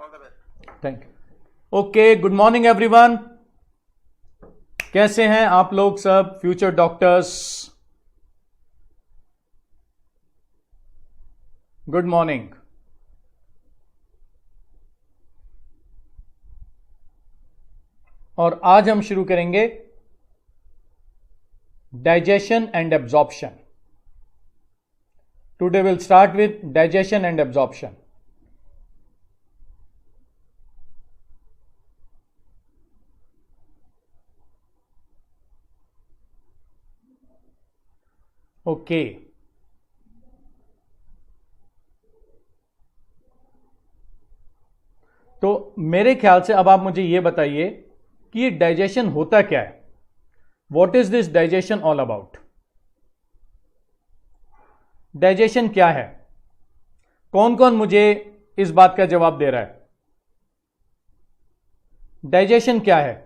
All the best. Thank you. Okay, good morning everyone. कैसे हैं आप लोग सब फ्यूचर डॉक्टर्स? Good morning. और आज हम शुरू करेंगे digestion and absorption. Today will start with digestion and absorption. Okay, तो मेरे ख्याल से अब आप मुझे यह बताइए कि ये डाइजेशन होता क्या है? What is this digestion all about? Digestion क्या है? कौन कौन मुझे इस बात का जवाब दे रहा है? डाइजेशन क्या है?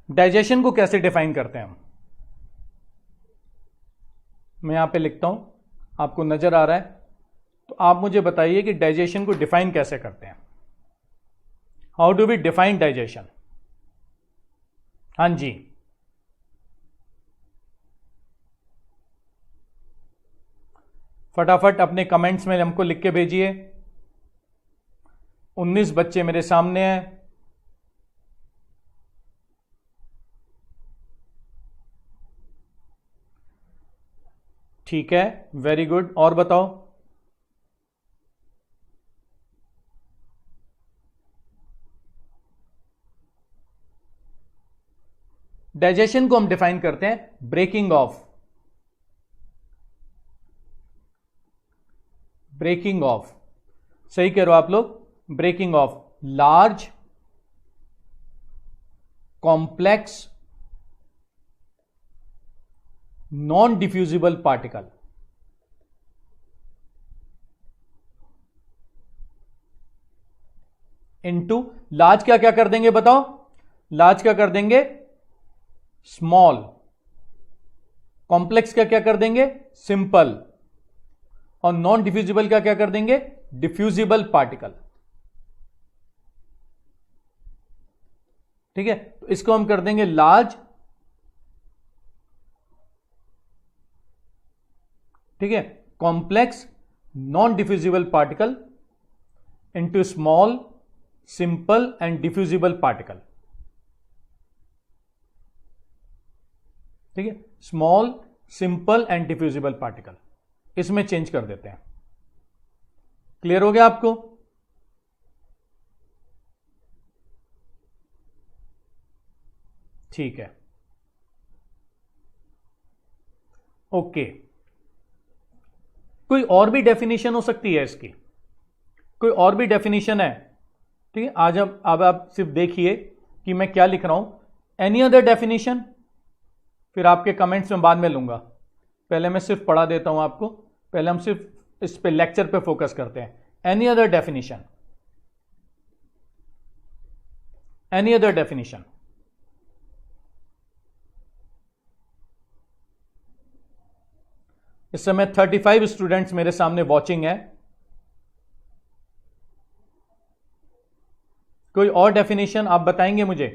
डाइजेशन को कैसे डिफाइन करते हैं हम? मैं यहां पे लिखता हूं, आपको नजर आ रहा है, तो आप मुझे बताइए कि डाइजेशन को डिफाइन कैसे करते हैं? How do we define digestion? हाँ जी, फटाफट अपने कमेंट्स में हमको लिख के भेजिए। 19 बच्चे मेरे सामने हैं। ठीक है, वेरी गुड। और बताओ। डाइजेशन को हम डिफाइन करते हैं ब्रेकिंग ऑफ। ब्रेकिंग ऑफ, सही कह रहे हो आप लोग। Breaking of large complex non diffusible particle into large क्या क्या कर देंगे बताओ? लार्ज क्या कर देंगे? स्मॉल। कॉम्प्लेक्स का क्या कर देंगे? सिंपल। और नॉन डिफ्यूजिबल का क्या कर देंगे? Diffusible particle. ठीक है, तो इसको हम कर देंगे लार्ज, ठीक है, complex non diffusible particle into small simple and diffusible particle. ठीक है, small simple and diffusible particle, इसमें चेंज कर देते हैं। क्लियर हो गया आपको? ठीक है, ओके। कोई और भी डेफिनेशन हो सकती है इसकी? कोई और भी डेफिनेशन है? ठीक है, आज अब आप सिर्फ देखिए कि मैं क्या लिख रहा हूं। Any other definition? फिर आपके कमेंट्स में बाद में लूंगा। पहले मैं सिर्फ पढ़ा देता हूं आपको। पहले हम सिर्फ इस पे लेक्चर पे फोकस करते हैं। Any other definition? Any other definition? इस समय 35 स्टूडेंट्स मेरे सामने वॉचिंग है। कोई और डेफिनेशन आप बताएंगे मुझे?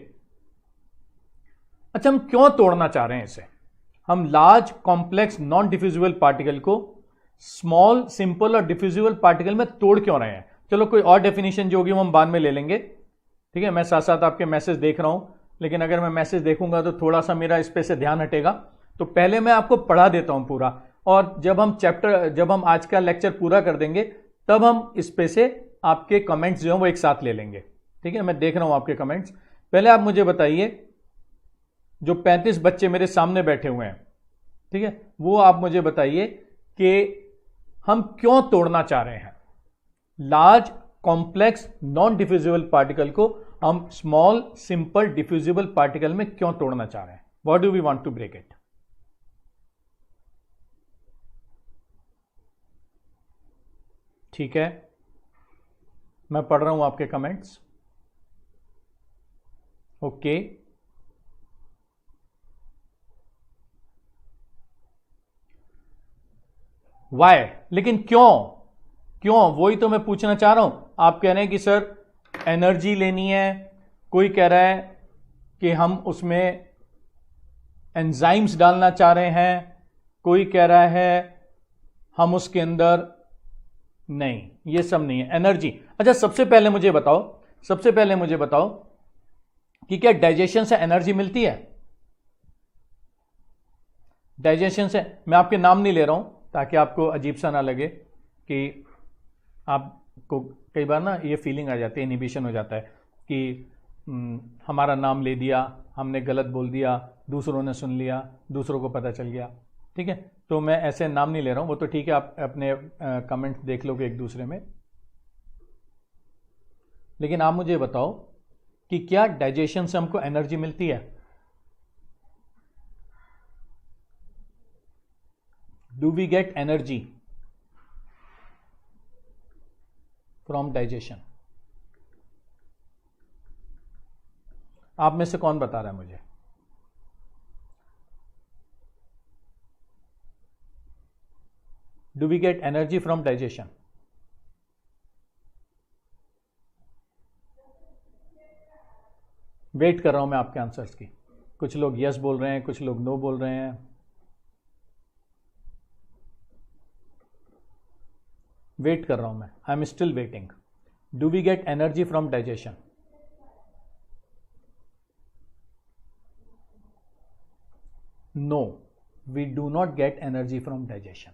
अच्छा, हम क्यों तोड़ना चाह रहे हैं इसे? हम large complex non diffusible particle को स्मॉल सिंपल और डिफ्यूजिबल पार्टिकल में तोड़ क्यों रहे हैं? चलो, कोई और डेफिनेशन जो होगी वो हम बाद में ले लेंगे। ठीक है, मैं साथ साथ आपके मैसेज देख रहा हूं, लेकिन अगर मैं मैसेज देखूंगा तो थोड़ा सा मेरा इस पे से ध्यान हटेगा। तो पहले मैं आपको पढ़ा देता हूं पूरा, और जब हम आज का लेक्चर पूरा कर देंगे तब हम इस पे से आपके कमेंट्स जो हैं वो एक साथ ले लेंगे। ठीक है, मैं देख रहा हूं आपके कमेंट्स। पहले आप मुझे बताइए, जो 35 बच्चे मेरे सामने बैठे हुए हैं, ठीक है, वो आप मुझे बताइए कि हम क्यों तोड़ना चाह रहे हैं? Large complex non diffusible particle को हम स्मॉल सिंपल डिफ्यूजिबल पार्टिकल में क्यों तोड़ना चाह रहे हैं? What do we want to break it? ठीक है, मैं पढ़ रहा हूं आपके कमेंट्स। ओके, वाई, लेकिन क्यों? क्यों, वही तो मैं पूछना चाह रहा हूं। आप कह रहे हैं कि सर एनर्जी लेनी है, कोई कह रहा है कि हम उसमें एंजाइम्स डालना चाह रहे हैं, कोई कह रहा है हम उसके अंदर, नहीं ये सब नहीं है, एनर्जी। अच्छा सबसे पहले मुझे बताओ कि क्या डाइजेशन से एनर्जी मिलती है? डाइजेशन से, मैं आपके नाम नहीं ले रहा हूं ताकि आपको अजीब सा ना लगे कि आपको कई बार ना ये फीलिंग आ जाती है, इनहिबिशन हो जाता है कि हमारा नाम ले दिया, हमने गलत बोल दिया, दूसरों ने सुन लिया, दूसरों को पता चल गया, ठीक है। तो मैं ऐसे नाम नहीं ले रहा हूं, वो तो ठीक है, आप अपने कमेंट देख लोगे एक दूसरे में। लेकिन आप मुझे बताओ कि क्या डाइजेशन से हमको एनर्जी मिलती है? Do we get energy from digestion? आप में से कौन बता रहा है मुझे? Do we get energy from digestion? Wait कर रहा हूं मैं आपके आंसर्स की। कुछ लोग यस बोल रहे हैं, कुछ लोग नो बोल रहे हैं। वेट कर रहा हूं मैं, I am still waiting. Do we get energy from digestion? No, we do not get energy from digestion.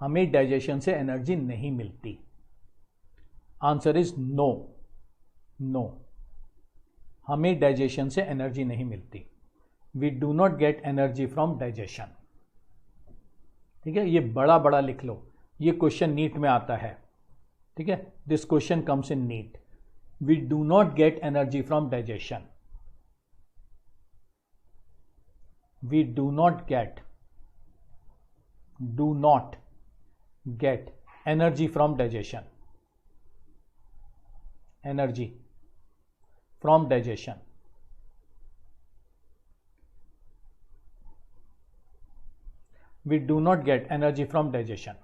हमें डाइजेशन से एनर्जी नहीं मिलती। आंसर इज नो, नो, हमें डाइजेशन से एनर्जी नहीं मिलती। We do not get energy from digestion. ठीक है, ये बड़ा बड़ा लिख लो, ये क्वेश्चन नीट में आता है, ठीक है, this question comes in NEET. We do not get energy from digestion. We do not get energy from digestion. Energy from digestion. We do not get energy from digestion.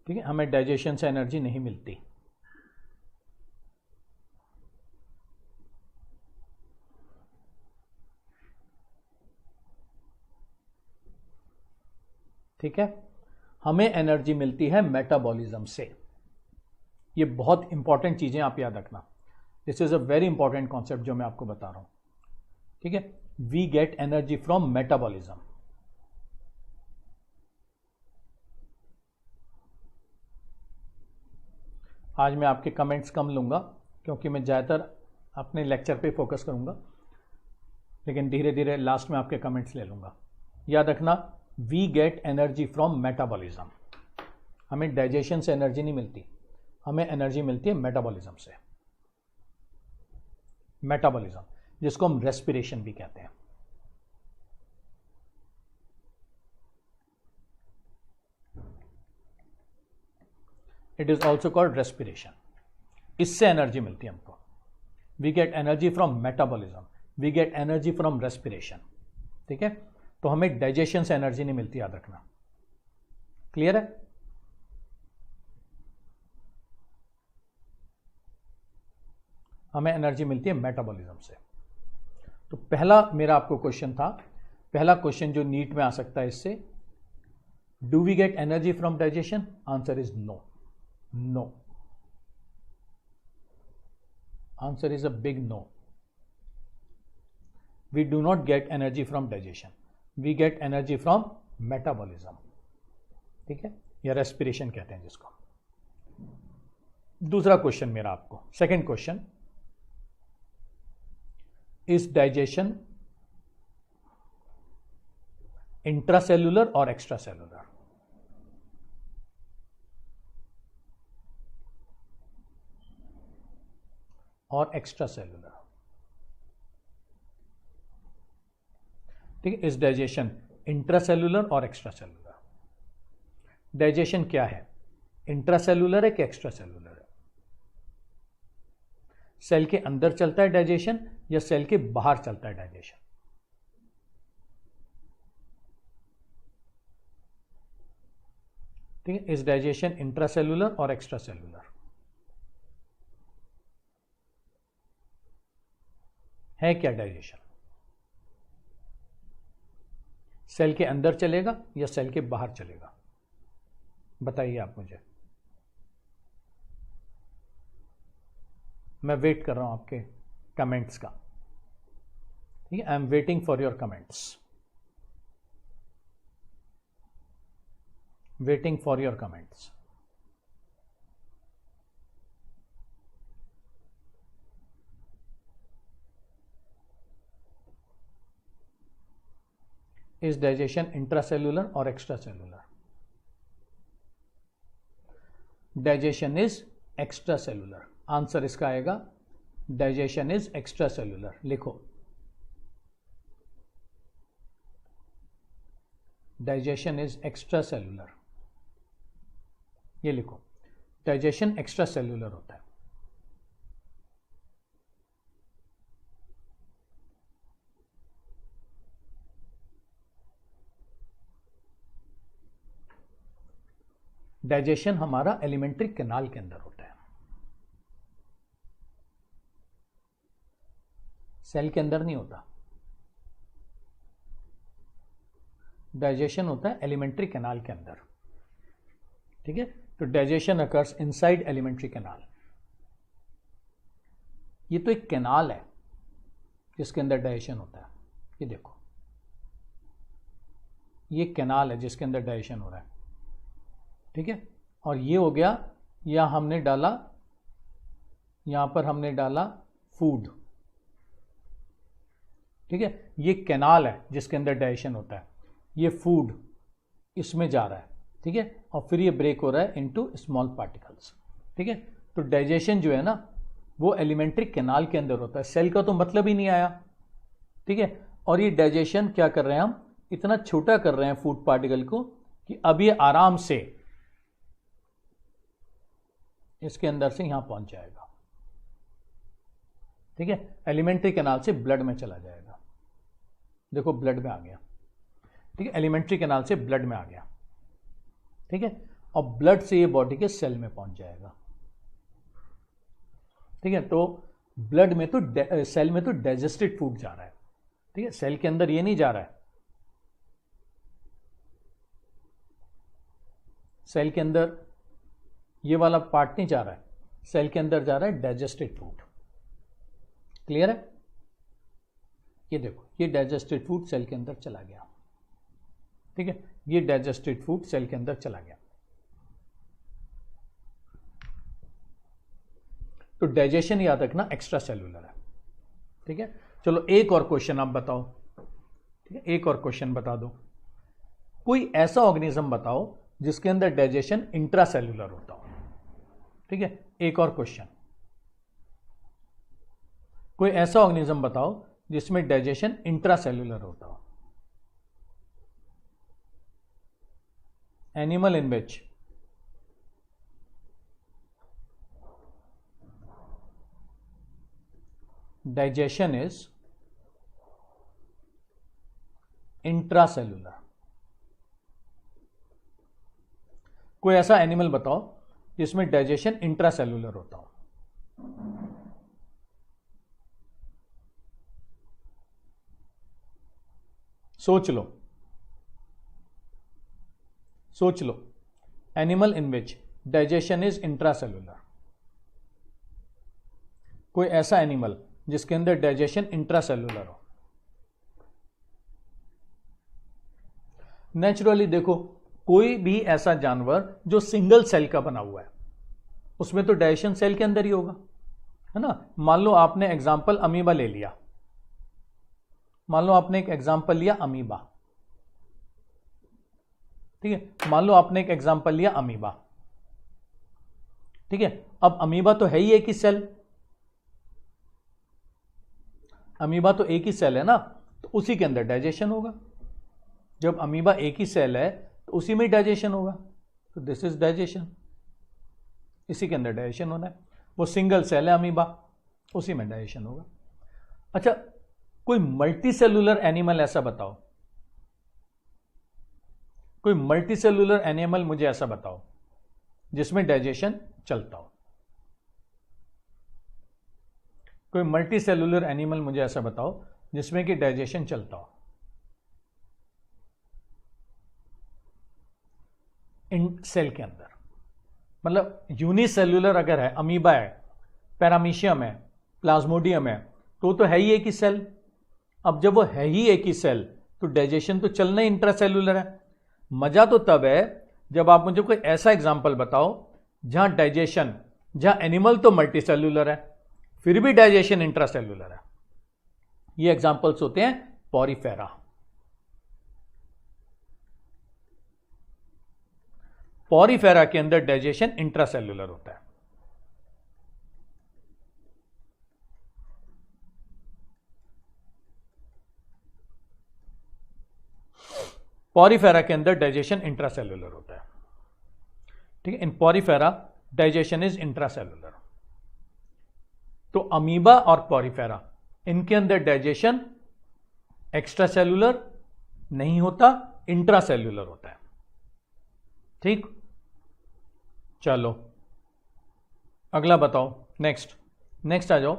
ठीक है, हमें digestion से energy नहीं मिलती। ठीक है, हमें energy मिलती है मेटाबॉलिज्म से। ये बहुत इंपॉर्टेंट चीजें आप याद रखना। This is a very important concept जो मैं आपको बता रहा हूं। ठीक है, we get energy from metabolism. आज मैं आपके कमेंट्स कम लूंगा क्योंकि मैं ज़्यादातर अपने लेक्चर पे फोकस करूंगा, लेकिन धीरे धीरे लास्ट में आपके कमेंट्स ले लूंगा। याद रखना, we get energy from metabolism. हमें डाइजेशन से एनर्जी नहीं मिलती, हमें एनर्जी मिलती है मेटाबॉलिज्म से। मेटाबॉलिज्म, जिसको हम रेस्पिरेशन भी कहते हैं। It is also called respiration. इससे एनर्जी मिलती है हमको। We get energy from metabolism, we get energy from respiration. ठीक है, तो हमें डाइजेशन से एनर्जी नहीं मिलती, याद रखना। क्लियर है? हमें एनर्जी मिलती है मेटाबॉलिज्म से। तो पहला मेरा आपको क्वेश्चन था, पहला क्वेश्चन जो नीट में आ सकता है इससे, do we get energy from digestion? Answer is no, no. Answer is a big no. We do not get energy from digestion, we get energy from metabolism. ठीक है, या रेस्पिरेशन कहते हैं जिसको। दूसरा क्वेश्चन मेरा आपको, second question, is digestion intracellular और एक्स्ट्रासेल्युलर? और एक्स्ट्रासेल्युलर। ठीक है, इज डाइजेशन इंट्रासेल्युलर और एक्स्ट्रासेल्युलर? डाइजेशन क्या है, इंट्रासेल्युलर है कि एक्स्ट्रासेल्युलर है? सेल के अंदर चलता है डाइजेशन या सेल के बाहर चलता है डाइजेशन? ठीक है, इज डाइजेशन इंट्रासेलुलर और एक्स्ट्रा सेलुलर? है क्या डाइजेशन? सेल के अंदर चलेगा या सेल के बाहर चलेगा? बताइए आप मुझे, मैं वेट कर रहा हूं आपके कमेंट्स का। ठीक है, I am waiting for your comments, waiting for your comments. Is digestion intracellular और extracellular? Digestion is extracellular. Answer इसका आएगा डाइजेशन इज एक्स्ट्रा सेलुलर। लिखो, डाइजेशन इज एक्स्ट्रा सेलुलर, ये लिखो, डाइजेशन एक्स्ट्रा सेलुलर होता है। Digestion हमारा alimentary canal के अंदर होता है, सेल के अंदर नहीं होता। डाइजेशन होता है एलिमेंट्री कैनाल के अंदर। ठीक है, तो digestion occurs inside alimentary canal. ये तो एक कैनाल है जिसके अंदर डाइजेशन होता है। ये देखो, ये कैनाल है जिसके अंदर डाइजेशन हो रहा है। ठीक है, और ये हो गया, या हमने डाला, यहां पर हमने डाला फूड। ठीक है, ये कैनाल है जिसके अंदर डाइजेशन होता है। ये फूड इसमें जा रहा है। ठीक है, और फिर ये ब्रेक हो रहा है इनटू स्मॉल पार्टिकल्स। ठीक है, तो डाइजेशन जो है ना वो एलिमेंट्री कैनाल के अंदर होता है, सेल का तो मतलब ही नहीं आया। ठीक है, और ये डाइजेशन क्या कर रहे हैं, हम इतना छोटा कर रहे हैं फूड पार्टिकल को कि अब ये आराम से इसके अंदर से यहां पहुंच जाएगा। ठीक है, एलिमेंट्री कैनाल से ब्लड में चला जाएगा। देखो ब्लड में आ गया। ठीक है, एलिमेंट्री कैनाल से ब्लड में आ गया। ठीक है, और ब्लड से ये बॉडी के सेल में पहुंच जाएगा। ठीक है, तो ब्लड में तो सेल में तो डाइजेस्टेड फूड जा रहा है। ठीक है, सेल के अंदर ये नहीं जा रहा है, सेल के अंदर ये वाला पार्ट नहीं जा रहा है, सेल के अंदर जा रहा है डाइजेस्टेड फूड। क्लियर है? ये देखो, ये डाइजेस्टेड फूड सेल के अंदर चला गया। ठीक है, ये डाइजेस्टेड फूड सेल के अंदर चला गया। तो डाइजेशन याद रखना एक्स्ट्रा सेलुलर है। ठीक है, चलो एक और क्वेश्चन आप बताओ। ठीक है, एक और क्वेश्चन बता दो। कोई ऐसा ऑर्गेनिज्म बताओ जिसके अंदर डाइजेशन इंट्रा सेलुलर होता हो। ठीक है, एक और क्वेश्चन, कोई ऐसा ऑर्गेनिज्म बताओ जिसमें डाइजेशन इंट्रा सेलुलर होता हो। Animal in which digestion is intracellular. कोई ऐसा एनिमल बताओ जिसमें डाइजेशन इंट्रासेलुलर होता हो। सोच लो, सोच लो, animal in which digestion is intracellular. कोई ऐसा एनिमल जिसके अंदर डाइजेशन इंट्रासेलुलर हो। नेचुरली देखो, कोई भी ऐसा जानवर जो सिंगल सेल का बना हुआ है उसमें तो डाइजेशन सेल के अंदर ही होगा, है ना। मान लो आपने एग्जांपल अमीबा ले लिया, मान लो आपने एक एग्जांपल लिया अमीबा। ठीक है, मान लो आपने एक एग्जांपल लिया अमीबा। ठीक है, अब अमीबा तो है ही एक ही सेल, अमीबा तो एक ही सेल है ना, तो उसी के अंदर डाइजेशन होगा। जब अमीबा एक ही सेल है तो उसी में डाइजेशन होगा, तो दिस इज डाइजेशन, इसी के अंदर डाइजेशन होना है। वो सिंगल सेल है अमीबा, उसी में डाइजेशन होगा। अच्छा, कोई मल्टी सेलुलर एनिमल ऐसा बताओ, कोई मल्टीसेलुलर एनिमल मुझे ऐसा बताओ जिसमें डाइजेशन चलता हो। कोई मल्टीसेलुलर एनिमल मुझे ऐसा बताओ जिसमें कि डाइजेशन चलता हो। इन सेल के अंदर, मतलब यूनिसेलुलर अगर है, अमीबा है, पैरामीशियम है, प्लाज्मोडियम है, तो है ही एक ही सेल। अब जब वो है ही एक ही सेल तो डाइजेशन तो चलना ही इंट्रासेलुलर है। मजा तो तब है जब आप मुझे कोई ऐसा एग्जांपल बताओ जहां डाइजेशन, जहां एनिमल तो मल्टीसेलुलर है फिर भी डाइजेशन इंट्रासेलुलर है। ये एग्जांपल्स होते हैं पॉरीफेरा। पॉरीफेरा के अंदर डाइजेशन इंट्रासेलुलर होता है। पॉरीफेरा के अंदर डाइजेशन इंट्रासेलुलर होता है, ठीक है। इन पॉरीफेरा डाइजेशन इज इंट्रासेलुलर। तो अमीबा और पॉरीफेरा, इनके अंदर डाइजेशन एक्स्ट्रासेलुलर नहीं होता, इंट्रासेलुलर होता है, ठीक। चलो अगला बताओ, नेक्स्ट आ जाओ।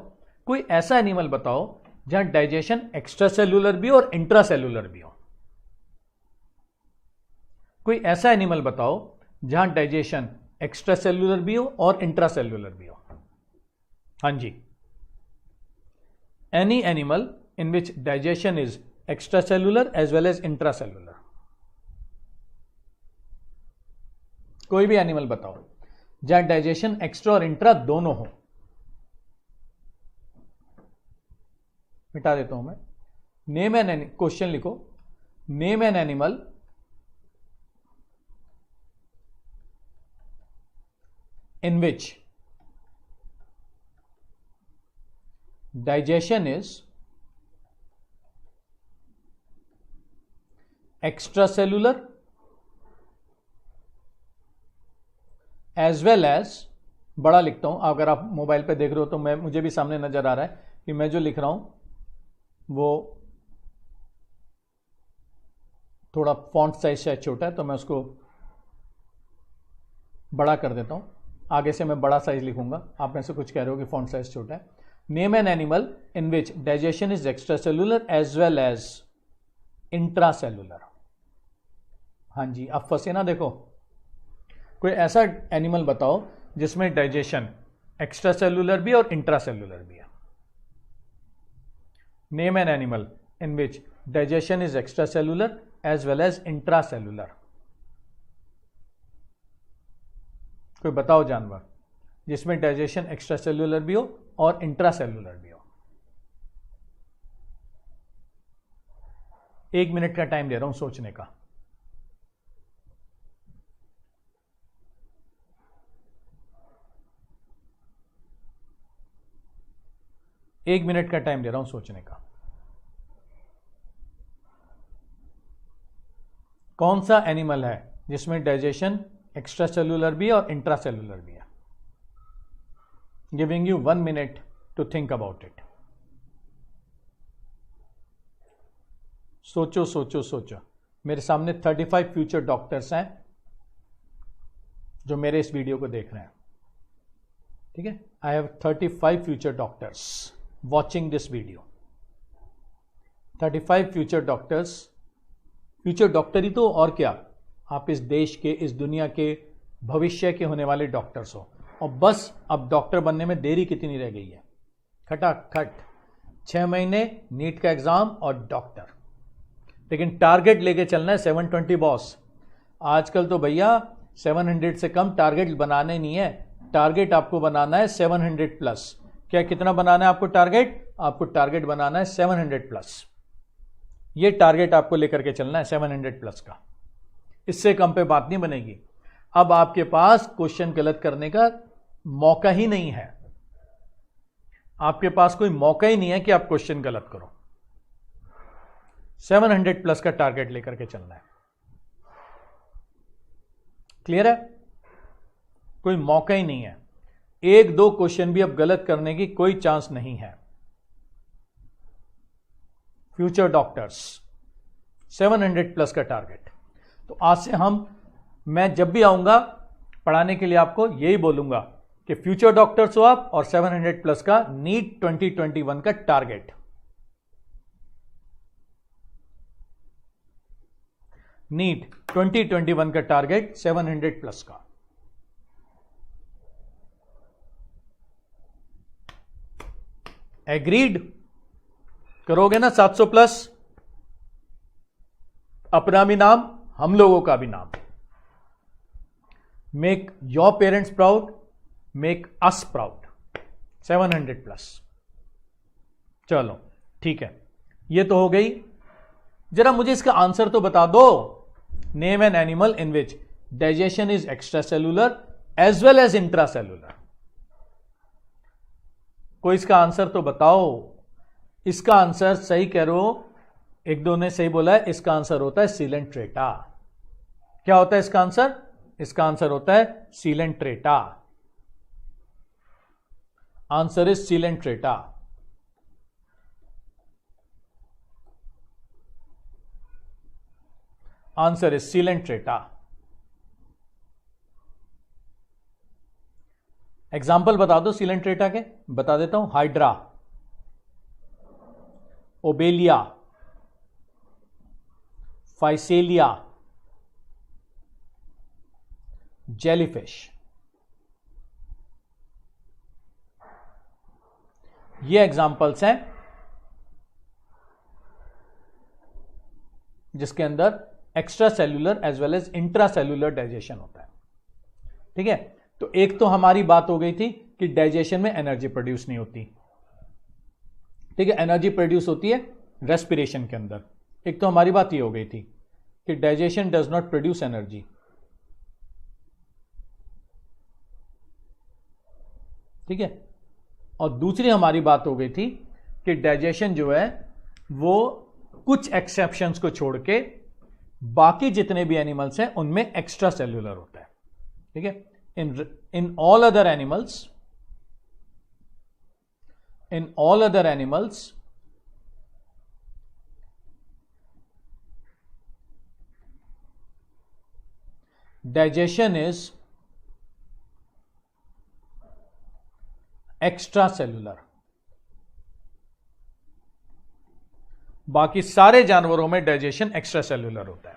कोई ऐसा एनिमल बताओ जहां डाइजेशन एक्स्ट्रासेलुलर भी और इंट्रासेलुलर भी हो। कोई ऐसा एनिमल बताओ जहां डाइजेशन एक्स्ट्रासेलुलर भी हो और इंट्रासेलुलर भी हो। हां जी, any animal in which digestion is extracellular as well as intracellular. कोई भी एनिमल बताओ जहां डाइजेशन एक्स्ट्रा और इंट्रा दोनों हो। मिटा देता हूं मैं। नेम एन, क्वेश्चन लिखो, name an animal in which digestion is extracellular as well as, बड़ा लिखता हूं, अगर आप मोबाइल पे देख रहे हो तो मुझे भी सामने नजर आ रहा है कि मैं जो लिख रहा हूं वो थोड़ा फॉन्ट साइज शायद छोटा है, तो मैं उसको बड़ा कर देता हूं। आगे से मैं बड़ा साइज लिखूंगा। आप में से कुछ कह रहे हो कि फॉन्ट साइज छोटा है। Name an animal in which digestion is extracellular as well as intracellular. हां जी, आप फंसे ना, देखो। कोई ऐसा एनिमल बताओ जिसमें डाइजेशन एक्स्ट्रासेलुलर भी और इंट्रासेलुलर भी है। Name an animal in which digestion is extracellular as well as intracellular. कोई बताओ जानवर जिसमें डाइजेशन एक्स्ट्रासेलुलर भी हो और इंट्रासेलुलर भी हो। 1 मिनट का टाइम दे रहा हूं सोचने का। एक मिनट का टाइम दे रहा हूं सोचने का। कौन सा एनिमल है जिसमें डाइजेशन एक्स्ट्रासेलुलर भी और इंट्रासेलुलर भी है? Giving you 1 minute to think about it. सोचो सोचो सोचो। मेरे सामने 35 फ्यूचर डॉक्टर्स हैं जो मेरे इस वीडियो को देख रहे हैं, ठीक है। I have 35 future doctors watching this video. 35 future doctors. Future doctor ही तो, और क्या, आप इस देश के, इस दुनिया के भविष्य के होने वाले डॉक्टर्स हो। और बस अब डॉक्टर बनने में देरी कितनी रह गई है? खटाखट 6 महीने, नीट का एग्जाम और डॉक्टर। लेकिन टारगेट लेके चलना है 720 बॉस। आजकल तो भैया 700 से कम टारगेट बनाने नहीं है, टारगेट आपको बनाना है 700 प्लस। क्या कितना बनाना है आपको टारगेट? आपको टारगेट बनाना है 700 प्लस। ये टारगेट आपको लेकर के चलना है 700 प्लस का। इससे कम पे बात नहीं बनेगी। अब आपके पास क्वेश्चन गलत करने का मौका ही नहीं है। आपके पास कोई मौका ही नहीं है कि आप क्वेश्चन गलत करो। 700 प्लस का टारगेट लेकर के चलना है। क्लियर है? कोई मौका ही नहीं है। 1-2 क्वेश्चन भी अब गलत करने की कोई चांस नहीं है। फ्यूचर डॉक्टर्स 700 प्लस का टारगेट। तो आज से मैं जब भी आऊंगा पढ़ाने के लिए आपको यही बोलूंगा कि फ्यूचर डॉक्टर्स हो आप और 700 प्लस का नीट 2021 का टारगेट। नीट 2021 का टारगेट 700 प्लस का। एग्रीड करोगे ना? 700 प्लस, अपना भी नाम, हम लोगों का भी नाम। Make your parents proud, make us proud. 700 plus. चलो ठीक है, ये तो हो गई। जरा मुझे इसका आंसर तो बता दो। Name an animal in which digestion is extracellular as well as intracellular. कोई इसका आंसर तो बताओ। इसका आंसर सही कह रहे हो, एक दो ने सही बोला है। इसका आंसर होता है सीलेंट्रेटा। क्या होता है इसका आंसर? इसका आंसर होता है coelenterata. Answer is coelenterata. Answer is coelenterata. Example बता दो सीलेंट्रेटा के। बता देता हूं, हाइड्रा, ओबेलिया, फाइसेलिया, जेलीफिश। ये एग्जाम्पल्स हैं जिसके अंदर extracellular as well as intracellular digestion होता है। ठीक है, तो एक तो हमारी बात हो गई थी कि डाइजेशन में एनर्जी प्रोड्यूस नहीं होती। ठीक है, एनर्जी प्रोड्यूस होती है रेस्पिरेशन के अंदर। एक तो हमारी बात ये हो गई थी कि digestion does not produce energy. ठीक है, और दूसरी हमारी बात हो गई थी कि डाइजेशन जो है वो कुछ एक्सेप्शंस को छोड़ के बाकी जितने भी एनिमल्स हैं उनमें एक्स्ट्रा सेल्यूलर होता है। ठीक है, in all other animals digestion is extracellular। बाकी सारे जानवरों में डाइजेशन एक्स्ट्रा सेल्यूलर होता है।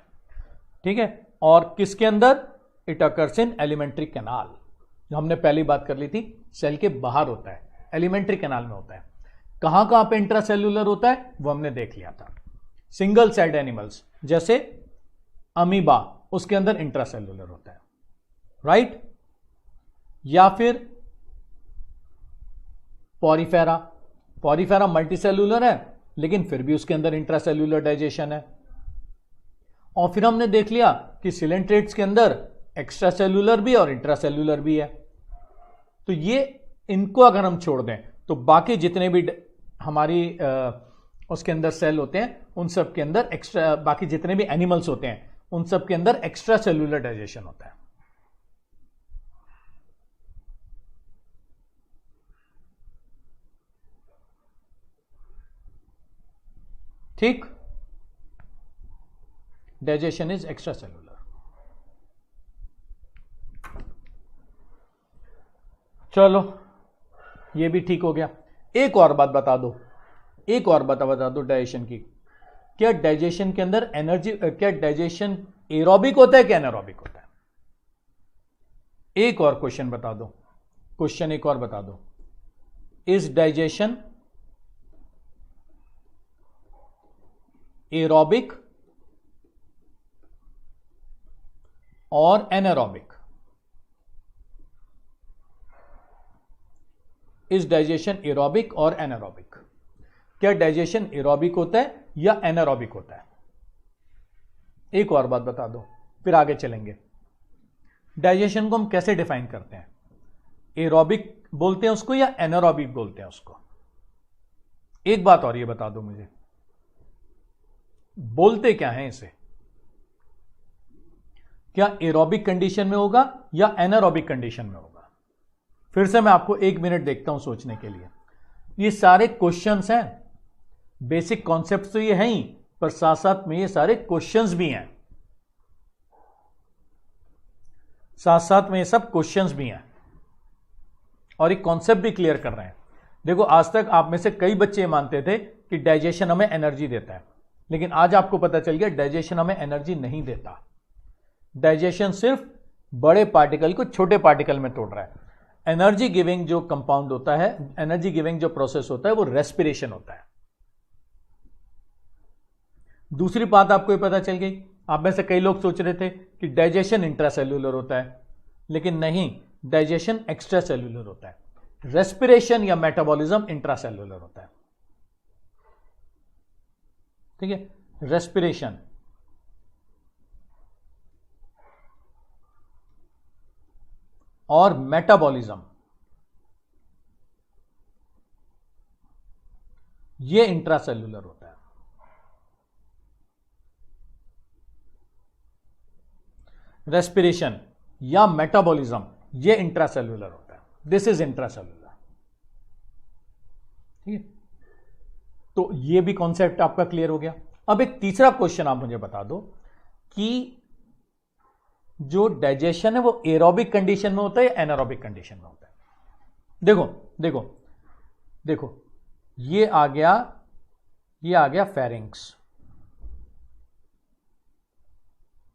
ठीक है, और किसके अंदर? It occurs in alimentary canal. जो हमने पहली बात कर ली थी, सेल के बाहर होता है, एलिमेंट्री कैनाल में होता है। कहां कहां पे इंट्रासेल्यूलर होता है वो हमने देख लिया था। सिंगल सेल्ड एनिमल्स जैसे अमीबा, उसके अंदर इंट्रासेल्यूलर होता है, राइट? या फिर पॉरीफेरा, पॉरीफेरा मल्टीसेल्यूलर है लेकिन फिर भी उसके अंदर इंट्रासेल्यूलर डाइजेशन है। और फिर हमने देख लिया कि सिलेंट्रेट्स के अंदर एक्स्ट्रा सेल्यूलर भी और इंट्रासेल्यूलर भी है। तो ये इनको अगर हम छोड़ दें तो बाकी जितने भी हमारी उसके अंदर सेल होते हैं उन सब के अंदर एक्स्ट्रा, बाकी जितने भी एनिमल्स होते हैं उन सब के अंदर एक्स्ट्रा सेल्यूलर डाइजेशन होता है। ठीक, डाइजेशन इज एक्स्ट्रा सेल्यूलर। चलो ये भी ठीक हो गया। एक और बात बता दो, एक और बता दो डाइजेशन की। क्या डाइजेशन के अंदर एनर्जी, क्या डाइजेशन एरोबिक होता है कि एनारोबिक होता है? एक और क्वेश्चन बता दो, क्वेश्चन एक और बता दो। इज डाइजेशन एरोबिक और एनारोबिक? इज डाइजेशन एरोबिक और एनारोबिक? क्या डाइजेशन एरोबिक होता है या एनारोबिक होता है? एक और बात बता दो, फिर आगे चलेंगे। डाइजेशन को हम कैसे डिफाइन करते हैं? एरोबिक बोलते हैं उसको या एनारोबिक बोलते हैं उसको? एक बात और ये बता दो मुझे, बोलते क्या है इसे? क्या एरोबिक कंडीशन में होगा या एनारोबिक कंडीशन में होगा? फिर से मैं आपको 1 मिनट देखता हूं सोचने के लिए। ये सारे क्वेश्चंस हैं, बेसिक कॉन्सेप्ट तो ये हैं ही, पर साथ साथ में ये सारे क्वेश्चंस भी हैं। साथ साथ में ये सब क्वेश्चंस भी हैं और एक कॉन्सेप्ट भी क्लियर कर रहे हैं। देखो, आज तक आप में से कई बच्चे मानते थे कि डाइजेशन हमें एनर्जी देता है, लेकिन आज आपको पता चल गया डाइजेशन हमें एनर्जी नहीं देता। डाइजेशन सिर्फ बड़े पार्टिकल को छोटे पार्टिकल में तोड़ रहा है। एनर्जी गिविंग जो कंपाउंड होता है, एनर्जी गिविंग जो प्रोसेस होता है, वो रेस्पिरेशन होता है। दूसरी बात आपको ये पता चल गई, आप में से कई लोग सोच रहे थे कि डाइजेशन इंट्रासेल्यूलर होता है, लेकिन नहीं, डाइजेशन एक्स्ट्रा सेल्यूलर होता है। रेस्पिरेशन या मेटाबॉलिज्म इंट्रासेल्यूलर होता है। ठीक है, रेस्पिरेशन और मेटाबॉलिज्म ये इंट्रासेल्यूलर होता है। रेस्पिरेशन या मेटाबॉलिज्म ये इंट्रासेल्यूलर होता है। This is intracellular. ठीक है, तो ये भी कॉन्सेप्ट आपका क्लियर हो गया। अब एक तीसरा क्वेश्चन आप मुझे बता दो कि जो डाइजेशन है वो एरोबिक कंडीशन में होता है या एनारोबिक कंडीशन में होता है। देखो देखो देखो, ये आ गया फेरिंक्स,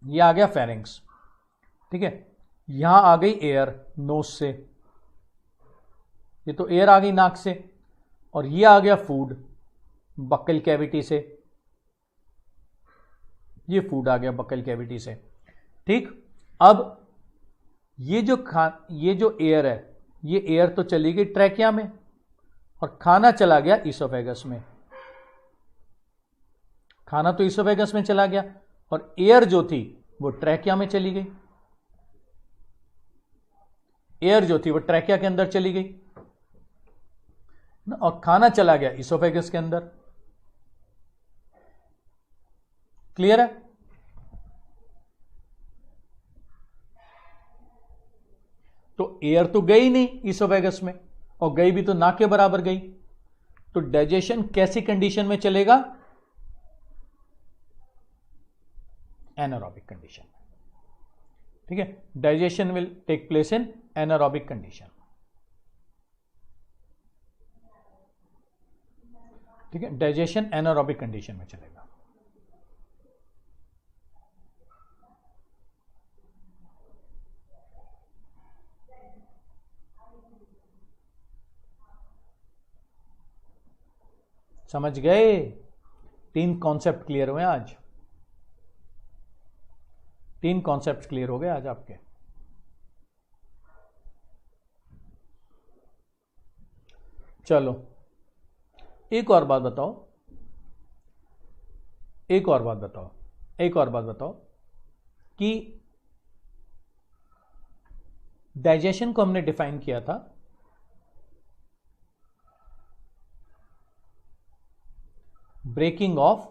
ये आ गया फेरिंक्स। ठीक है, यहां आ गई एयर नोज से, ये तो एयर आ गई नाक से, और ये आ गया फूड बक्कल कैविटी से, ये फूड आ गया बक्कल कैविटी से। ठीक, अब ये जो एयर है, ये एयर तो चली गई ट्रैकिया में और खाना चला गया ईसोफेगस में। खाना तो ईसोफेगस में चला गया और एयर जो थी वो ट्रैकिया में चली गई। एयर जो थी वो ट्रैकिया के अंदर चली गई और खाना चला गया ईसोफेगस के अंदर। क्लियर है? तो एयर तो गई नहीं ईसोफेगस में, और गई भी तो नाक के बराबर गई। तो डाइजेशन कैसी कंडीशन में चलेगा? एनारोबिक कंडीशन में। ठीक है, digestion will take place in anaerobic condition. ठीक है, डाइजेशन एनारोबिक कंडीशन में चलेगा। समझ गए? 3 कॉन्सेप्ट क्लियर हुए आज। 3 कॉन्सेप्ट क्लियर हो गए आज आपके। चलो एक और बात बताओ, एक और बात बताओ कि डाइजेशन को हमने डिफाइन किया था breaking of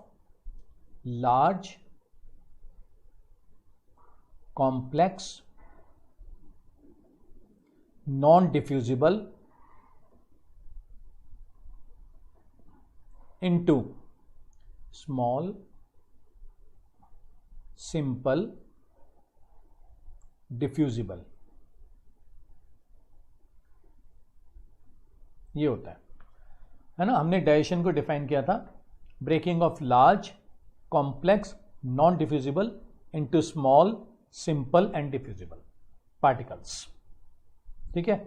large complex non diffusible into small simple diffusible, ये होता है ना। हमने डाइजेशन को डिफाइन किया था breaking of large complex non diffusible into small simple and diffusible particles. ठीक है,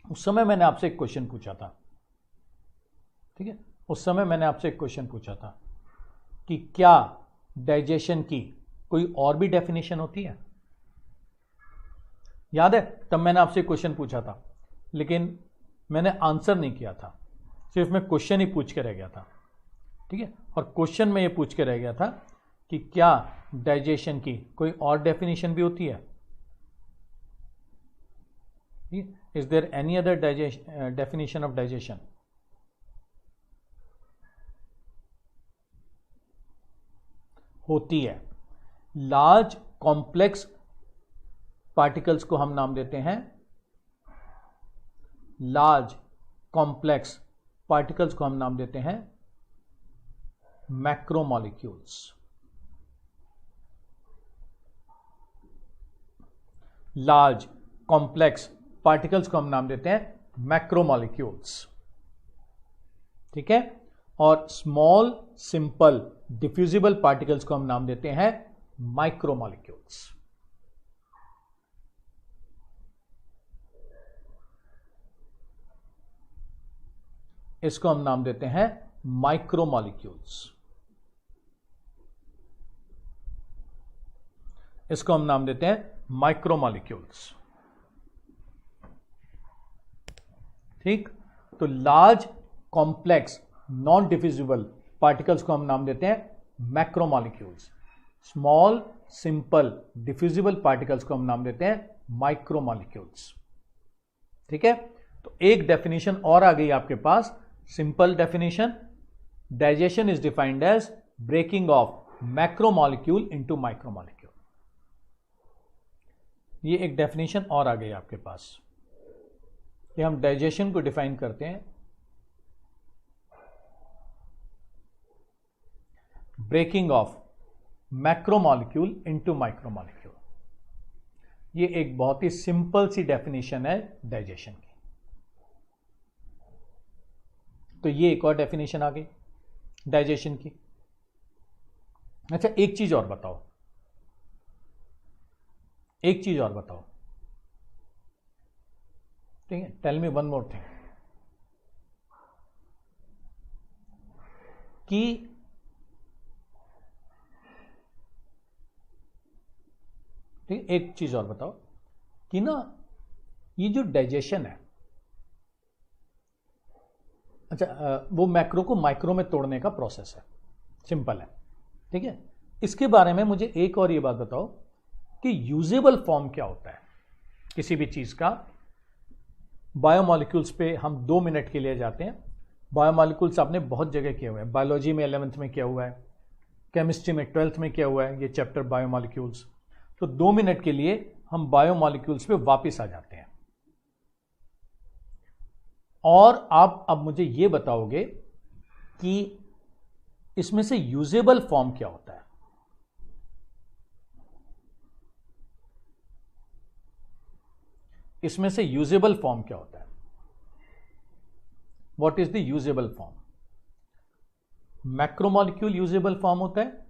उस समय मैंने आपसे एक क्वेश्चन पूछा था। ठीक है, उस समय मैंने आपसे एक क्वेश्चन पूछा था कि क्या डाइजेशन की कोई और भी डेफिनेशन होती है? याद है? तब मैंने आपसे क्वेश्चन पूछा था, लेकिन मैंने आंसर नहीं किया था, सिर्फ मैं क्वेश्चन ही पूछ के रह गया था। ठीक है, और क्वेश्चन में ये पूछ के रह गया था कि क्या डाइजेशन की कोई और डेफिनेशन भी होती है? Is there any other definition of digestion? होती है। लार्ज कॉम्प्लेक्स पार्टिकल्स को हम नाम देते हैं, लार्ज कॉम्प्लेक्स पार्टिकल्स को हम नाम देते हैं मैक्रोमॉलिक्यूल्स। लार्ज कॉम्प्लेक्स पार्टिकल्स को हम नाम देते हैं मैक्रोमॉलिक्यूल्स, ठीक है, और स्मॉल सिंपल डिफ्यूजिबल पार्टिकल्स को हम नाम देते हैं माइक्रोमॉलिक्यूल्स। इसको हम नाम देते हैं माइक्रोमॉलिक्यूल्स। इसको हम नाम देते हैं माइक्रोमॉलिक्यूल्स, ठीक। तो large complex non diffusible particles को हम नाम देते हैं macromolecules. Small simple diffusible particles को हम नाम देते हैं माइक्रोमॉलिक्यूल्स, ठीक है। तो एक डेफिनेशन और आ गई आपके पास, simple definition, digestion is defined as breaking of macromolecule into micromolecule. ये एक डेफिनेशन और आ गई आपके पास, कि हम डाइजेशन को डिफाइन करते हैं breaking of macromolecule into micromolecule. ये एक बहुत ही सिंपल सी डेफिनेशन है डाइजेशन की। तो ये एक और डेफिनेशन आ गई डाइजेशन की। अच्छा, एक चीज और बताओ, एक चीज और बताओ, ठीक है, tell me one more thing, कि ठीक, एक चीज और बताओ कि ना ये जो डाइजेशन है, अच्छा वो मैक्रो को माइक्रो में तोड़ने का प्रोसेस है, सिंपल है, ठीक है। इसके बारे में मुझे एक और ये बात बताओ कि यूजेबल फॉर्म क्या होता है किसी भी चीज का। बायोमॉलिक्यूल्स पे हम 2 मिनट के लिए जाते हैं। बायोमॉलिक्यूल्स आपने बहुत जगह किया हुआ है, बायोलॉजी में 11th में किया हुआ है, केमिस्ट्री में 12th में किया हुआ है ये चैप्टर बायोमॉलिक्यूल्स। तो 2 मिनट के लिए हम बायोमॉलिक्यूल्स पे वापस आ जाते हैं, और आप अब मुझे ये बताओगे कि इसमें से यूजेबल फॉर्म क्या होता है। इसमें से यूजेबल फॉर्म क्या होता है, what is the usable form. Macromolecule usable form होता है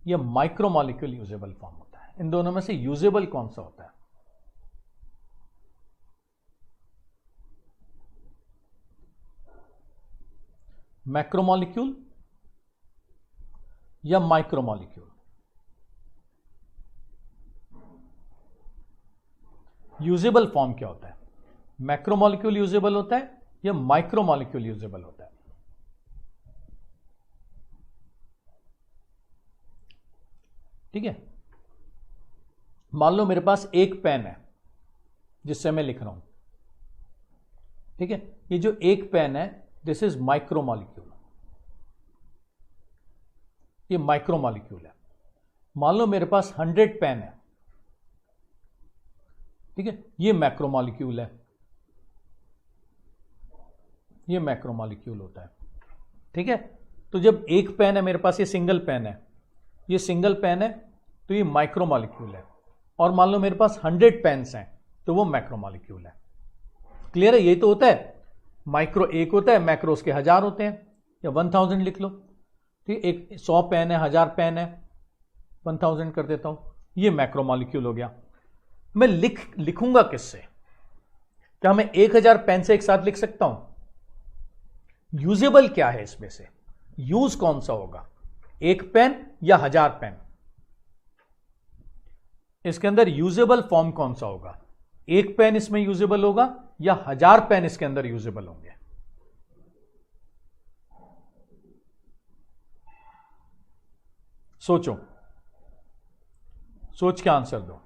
या माइक्रोमॉलिक्यूल यूजेबल फॉर्म होता है, इन दोनों में से यूजेबल कौन सा होता है। मैक्रोमॉलिक्यूल या माइक्रोमॉलिक्यूल। यूजेबल फॉर्म क्या होता है, मैक्रोमॉलिक्यूल यूजेबल होता है या माइक्रोमॉलिक्यूल यूजेबल होता है। ठीक है, मान लो मेरे पास एक पेन है जिससे मैं लिख रहा हूं, ठीक है, ये जो एक पेन है दिस इज माइक्रोमॉलिक्यूल, ये माइक्रोमॉलिक्यूल है। मान लो मेरे पास 100 पेन है, ठीक है, ये मैक्रोमॉलिक्यूल है, ये मैक्रोमॉलिक्यूल होता है, ठीक है। तो जब एक पेन है मेरे पास, ये सिंगल पेन है, ये सिंगल पेन है, तो ये माइक्रोमॉलिक्यूल है। और मान लो मेरे पास 100 पेन्स हैं तो वो मैक्रोमॉलिक्यूल है। क्लियर है, यही तो होता है। माइक्रो एक होता है, मैक्रो उसके 1000 होते हैं, या 1000 लिख लो, ठीक। एक 100 पेन है, 1000 पेन है, 1000 कर देता हूं, ये मैक्रोमॉलिक्यूल हो गया। मैं लिखूंगा किससे, क्या मैं 1000 पेन से एक साथ लिख सकता हूं। यूजेबल क्या है इसमें से, यूज कौन सा होगा, एक पेन या 1000 पेन। इसके अंदर यूजेबल फॉर्म कौन सा होगा, एक पेन इसमें यूजेबल होगा या 1000 पेन इसके अंदर यूजेबल होंगे। सोचो, सोच के आंसर दो,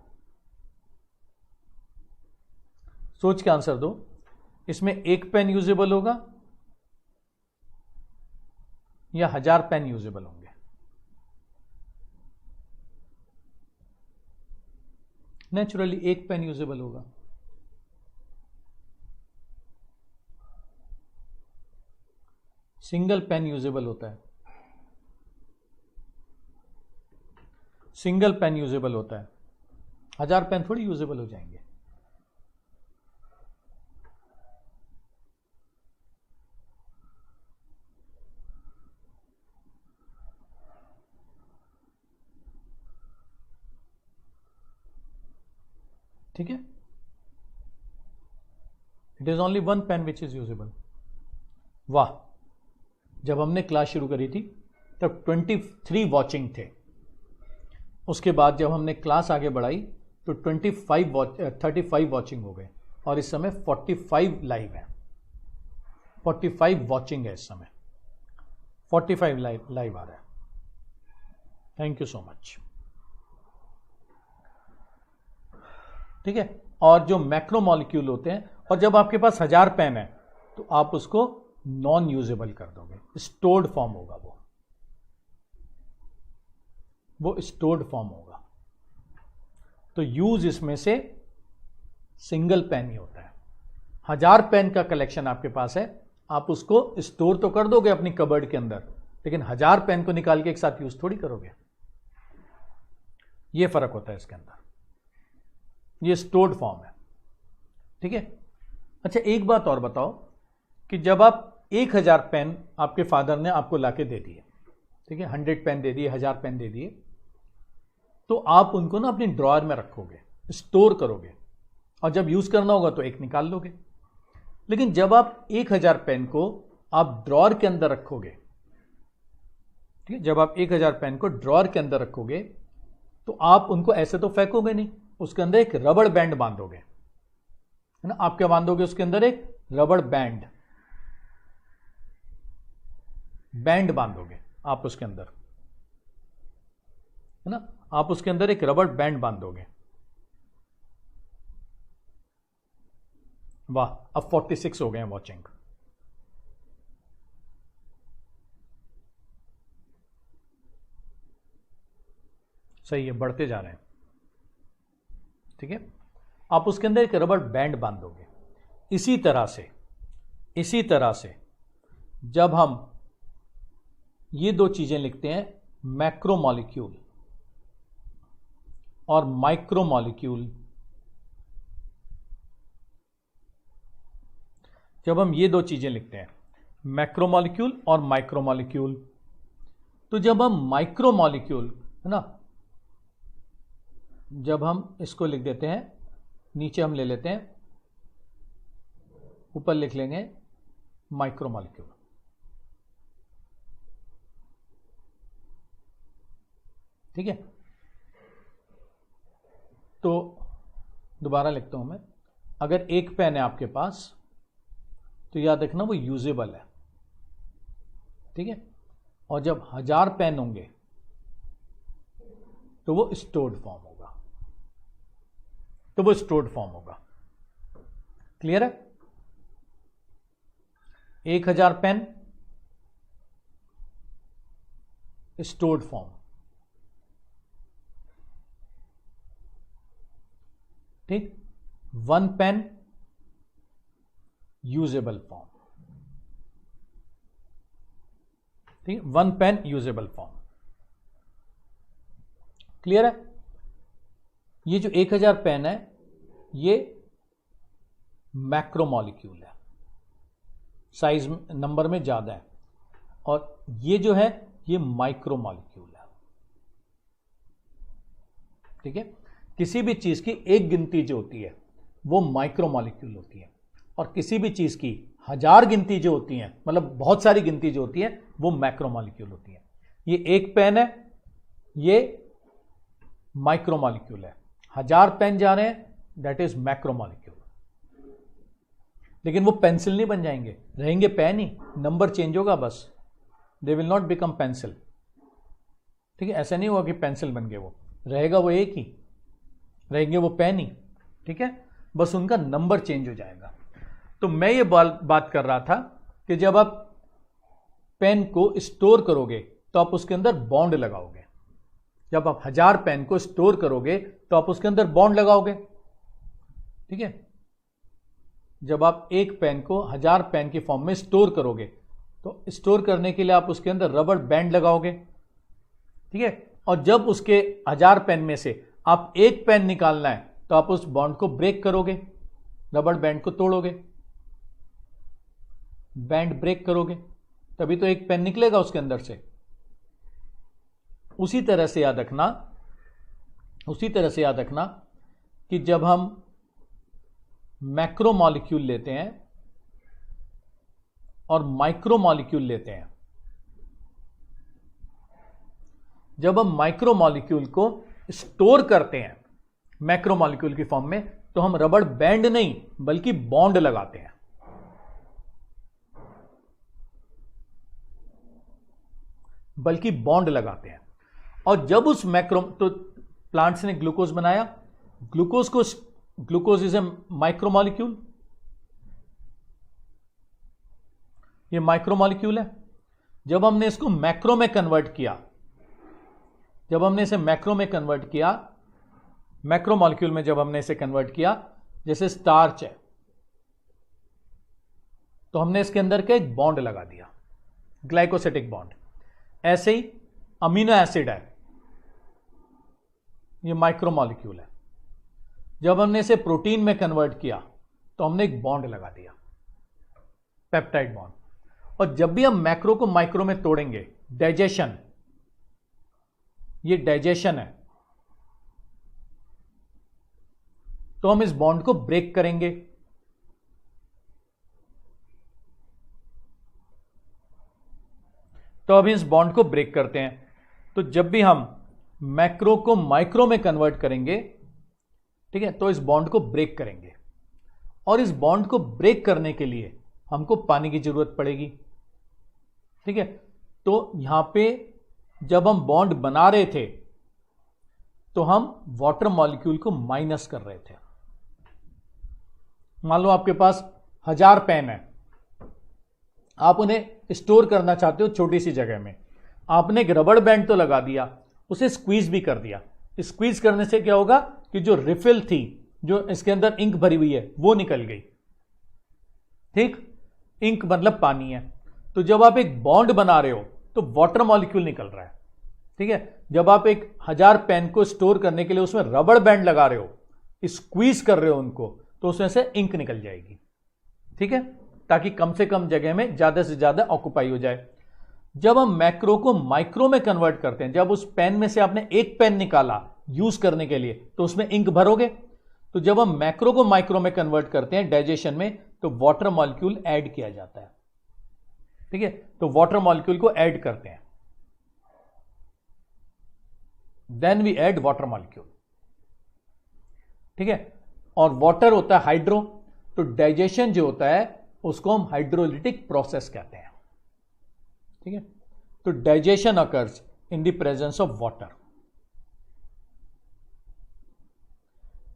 सोच के आंसर दो। इसमें एक पेन यूजेबल होगा या 1000 पेन यूजेबल होंगे। नेचुरली एक पेन यूजेबल होगा। सिंगल पेन यूजेबल होता है, सिंगल पेन यूजेबल होता है। 1000 पेन थोड़ी यूजेबल हो जाएंगे। ठीक है, it is only 1 pen which is usable. वाह, जब हमने क्लास शुरू करी थी तब 23 वॉचिंग थे। उसके बाद जब हमने क्लास आगे बढ़ाई तो 35 वॉचिंग हो गए और इस समय 45 लाइव है, 45 वॉचिंग है इस समय, 45 लाइव आ रहा है। Thank you so much. ठीक है, और जो मैक्रो मॉलिक्यूल होते हैं, और जब आपके पास 1000 पेन है तो आप उसको नॉन यूजेबल कर दोगे, स्टोर्ड फॉर्म होगा, वो स्टोर्ड फॉर्म होगा। तो यूज इसमें से सिंगल पेन ही होता है। 1000 पेन का कलेक्शन आपके पास है, आप उसको स्टोर तो कर दोगे अपनी कबर्ड के अंदर, लेकिन 1000 पेन को निकाल के एक साथ यूज थोड़ी करोगे। ये फर्क होता है इसके अंदर, ये स्टोर्ड फॉर्म है। ठीक है, अच्छा एक बात और बताओ कि जब आप 1000 पेन आपके फादर ने आपको लाके दे दिए, ठीक है, 100 पेन दे दिए, 1000 पेन दे दिए, तो आप उनको ना अपनी ड्रॉयर में रखोगे, स्टोर करोगे, और जब यूज करना होगा तो एक निकाल लोगे। लेकिन जब आप 1000 पेन को आप ड्रॉयर के अंदर रखोगे, ठीक है, जब आप 1000 पेन को ड्रॉयर के अंदर रखोगे तो आप उनको ऐसे तो फेंकोगे नहीं, उसके अंदर एक रबड़ बैंड बांधोगे, है ना। आप क्या बांधोगे उसके अंदर? एक रबड़ बैंड बांधोगे आप उसके अंदर, है ना। आप उसके अंदर एक रबड़ बैंड बांधोगे। वाह, अब 46 हो गए हैं वॉचिंग। सही है, बढ़ते जा रहे हैं। ठीक है, आप उसके अंदर एक रबड़ बैंड बांधोगे। इसी तरह से जब हम ये दो चीजें लिखते हैं, मैक्रोमॉलिक्यूल और माइक्रोमॉलिक्यूल, जब हम ये दो चीजें लिखते हैं, मैक्रोमॉलिक्यूल और माइक्रोमॉलिक्यूल, तो जब हम माइक्रोमॉलिक्यूल, है ना, जब हम इसको लिख देते हैं, नीचे हम ले लेते हैं, ऊपर लिख लेंगे माइक्रोमॉलिक्यूल। ठीक है, तो दोबारा लिखता हूं मैं। अगर एक पेन है आपके पास तो याद रखना वो यूजेबल है। ठीक है, और जब 1000 पेन होंगे तो वो स्टोर्ड फॉर्म होगा, क्लियर है? 1000 पेन स्टोर्ड फॉर्म, ठीक। 1 पेन यूजेबल फॉर्म, ठीक, 1 पेन यूजेबल फॉर्म, क्लियर है? ये जो 1000 पेन है ये मैक्रोमॉलिक्यूल है, साइज नंबर में ज्यादा है, और ये जो है ये माइक्रोमॉलिक्यूल है। ठीक है, किसी भी चीज की एक गिनती जो होती है वो माइक्रोमॉलिक्यूल होती है, और किसी भी चीज की 1000 गिनती जो होती है, मतलब बहुत सारी गिनती जो होती है, वो मैक्रोमॉलिक्यूल होती है। ये एक पेन है, ये माइक्रोमॉलिक्यूल है। 1000 पेन जा रहे हैं, दैट इज मैक्रोमॉलिक्यूल। लेकिन वो पेंसिल नहीं बन जाएंगे, रहेंगे पेन ही, नंबर चेंज होगा बस, they will not become pencil. ठीक है, ऐसा नहीं होगा कि पेंसिल बन गए, वो रहेगा वो एक ही, रहेंगे वो पेन ही। ठीक है, बस उनका नंबर चेंज हो जाएगा। तो मैं ये बात कर रहा था कि जब आप पेन को स्टोर करोगे तो आप उसके अंदर बॉन्ड लगाओगे। जब आप 1000 पेन को स्टोर करोगे तो आप उसके अंदर बॉन्ड लगाओगे। ठीक है, जब आप एक पेन को 1000 पेन की फॉर्म में स्टोर करोगे तो स्टोर करने के लिए आप उसके अंदर रबड़ बैंड लगाओगे। ठीक है, और जब उसके 1000 पेन में से आप एक पेन निकालना है तो आप उस बॉन्ड को ब्रेक करोगे, रबड़ बैंड को तोड़ोगे, बैंड ब्रेक करोगे, तभी तो एक पेन निकलेगा उसके अंदर से। उसी तरह से याद रखना कि जब हम मैक्रो मॉलिक्यूल लेते हैं और माइक्रो मॉलिक्यूल लेते हैं, जब हम माइक्रो मॉलिक्यूल को स्टोर करते हैं मैक्रो मॉलिक्यूल की फॉर्म में, तो हम रबड़ बैंड नहीं बल्कि बॉन्ड लगाते हैं। और जब उस मैक्रो, तो प्लांट्स ने ग्लूकोज बनाया, glucose is a micro molecule, ये माइक्रो मॉलिक्यूल है। जब हमने इसको मैक्रो में कन्वर्ट किया, मैक्रो मॉलिक्यूल में जब हमने इसे कन्वर्ट किया, जैसे स्टार्च है, तो हमने इसके अंदर के एक बॉन्ड लगा दिया, ग्लाइकोसिटिक बॉन्ड। ऐसे ही अमीनो एसिड है, ये माइक्रो मॉलिक्यूल है। जब हमने इसे प्रोटीन में कन्वर्ट किया तो हमने एक बॉन्ड लगा दिया, पेप्टाइड बॉन्ड। और जब भी हम मैक्रो को माइक्रो में तोड़ेंगे, डाइजेशन, ये डाइजेशन है, तो हम इस बॉन्ड को ब्रेक करेंगे। तो अभी इस बॉन्ड को ब्रेक करते हैं। तो जब भी हम मैक्रो को माइक्रो में कन्वर्ट करेंगे, ठीक है, तो इस बॉन्ड को ब्रेक करेंगे। और इस बॉन्ड को ब्रेक करने के लिए हमको पानी की जरूरत पड़ेगी, ठीक है। तो यहां पे जब हम बॉन्ड बना रहे थे तो हम वाटर मॉलिक्यूल को माइनस कर रहे थे। मान लो आपके पास 1000 पेन है, आप उन्हें स्टोर करना चाहते हो छोटी सी जगह में। आपने एक रबड़ बैंड तो लगा दिया, उसे स्क्वीज भी कर दिया। स्क्वीज करने से क्या होगा कि जो रिफिल थी, जो इसके अंदर इंक भरी हुई है, वो निकल गई, ठीक। इंक मतलब पानी है। तो जब आप एक बॉन्ड बना रहे हो तो वाटर मॉलिक्यूल निकल रहा है, ठीक है। जब आप एक 1000 पेन को स्टोर करने के लिए उसमें रबड़ बैंड लगा रहे हो, स्क्वीज कर रहे हो उनको, तो उसमें से इंक निकल जाएगी, ठीक है, ताकि कम से कम जगह में ज्यादा से ज्यादा ऑक्युपाई हो जाए। जब हम मैक्रो को माइक्रो में कन्वर्ट करते हैं, जब उस पेन में से आपने एक पेन निकाला यूज करने के लिए, तो उसमें इंक भरोगे। तो जब हम मैक्रो को माइक्रो में कन्वर्ट करते हैं डाइजेशन में, तो वाटर मॉलिक्यूल ऐड किया जाता है, ठीक है। तो वाटर मॉलिक्यूल को ऐड करते हैं, then we add water molecule, ठीक है। और वाटर होता है हाइड्रो, तो डाइजेशन जो होता है उसको हम हाइड्रोलिटिक प्रोसेस कहते हैं, ठीक है। तो digestion occurs in the presence of water,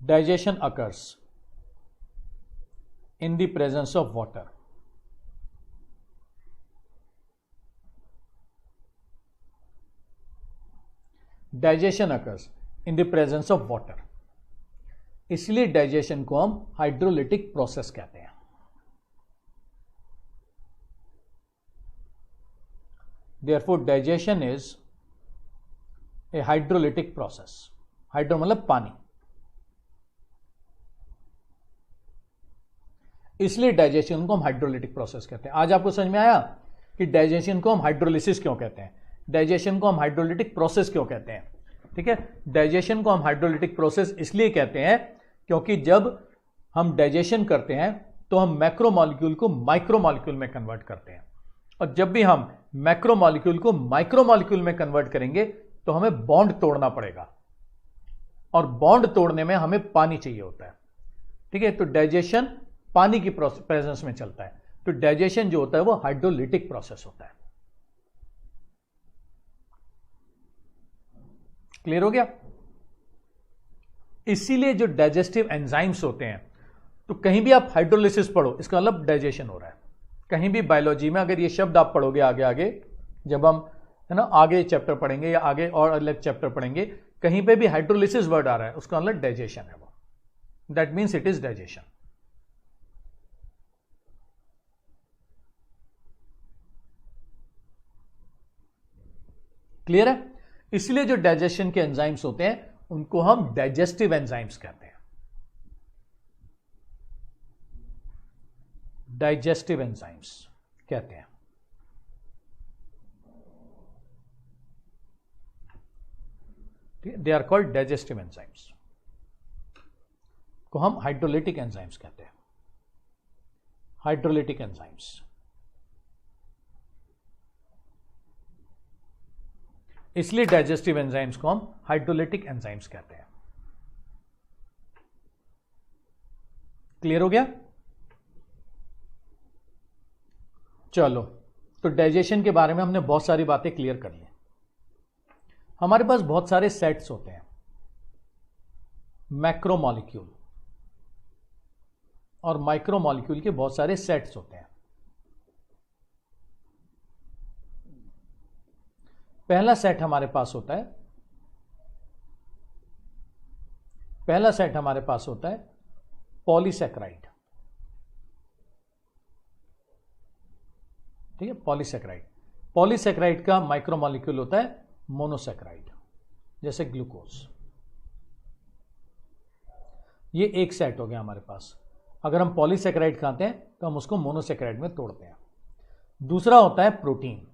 digestion occurs in the presence of water. Digestion occurs in the presence of water, इसलिए डाइजेशन को हम हाइड्रोलिटिक प्रोसेस कहते हैं। Therefore, digestion is a hydrolytic process. Hydro मतलब पानी, इसलिए digestion को हम हाइड्रोलिटिक प्रोसेस कहते हैं। आज आपको समझ में आया कि डाइजेशन को हम हाइड्रोलिसिस क्यों कहते हैं, डाइजेशन को हम हाइड्रोलिटिक प्रोसेस क्यों कहते हैं, ठीक है। डाइजेशन को हम हाइड्रोलिटिक प्रोसेस इसलिए कहते हैं क्योंकि जब हम डाइजेशन करते हैं तो हम मैक्रो मॉलिक्यूल को माइक्रो मॉलिक्यूल में कन्वर्ट करते हैं। और जब भी हम मैक्रो मॉलिक्यूल को माइक्रो मॉलिक्यूल में कन्वर्ट करेंगे तो हमें बॉन्ड तोड़ना पड़ेगा, और बॉन्ड तोड़ने में हमें पानी चाहिए होता है, ठीक है। तो डाइजेशन पानी की प्रेजेंस में चलता है। तो डाइजेशन जो होता है वो हाइड्रोलिटिक प्रोसेस होता है। क्लियर हो गया। इसीलिए जो डाइजेस्टिव एंजाइम्स होते हैं, तो कहीं भी आप हाइड्रोलिसिस पढ़ो, इसका मतलब डाइजेशन हो रहा है। कहीं भी बायोलॉजी में अगर ये शब्द आप पढ़ोगे आगे आगे, जब हम है ना आगे चैप्टर पढ़ेंगे या आगे और अलग चैप्टर पढ़ेंगे, कहीं पे भी हाइड्रोलिसिस वर्ड आ रहा है, उसका मतलब डाइजेशन है वो, that means it is digestion. Clear है। इसलिए जो डाइजेशन के एंजाइम्स होते हैं उनको हम डाइजेस्टिव एंजाइम्स कहते हैं। डाइजेस्टिव एंजाइम्स कहते हैं। They are called digestive enzymes, को हम हाइड्रोलिटिक एंजाइम्स कहते हैं। हाइड्रोलिटिक एंजाइम्स, इसलिए डाइजेस्टिव एंजाइम्स को हम हाइड्रोलिटिक एंजाइम्स कहते हैं। क्लियर हो गया? चलो, तो डाइजेशन के बारे में हमने बहुत सारी बातें क्लियर कर ली। हमारे पास बहुत सारे सेट्स होते हैं, मैक्रोमॉलिक्यूल और माइक्रोमॉलिक्यूल के बहुत सारे सेट्स होते हैं। पहला सेट हमारे पास होता है, पॉलीसैकेराइड। ठीक है, पॉलीसैकेराइड। पॉलीसैकेराइड का माइक्रोमॉलिक्यूल होता है मोनोसैकेराइड, जैसे ग्लूकोज। ये एक सेट हो गया हमारे पास। अगर हम पॉलीसैकेराइड खाते हैं तो हम उसको मोनोसैकेराइड में तोड़ते हैं। दूसरा होता है प्रोटीन।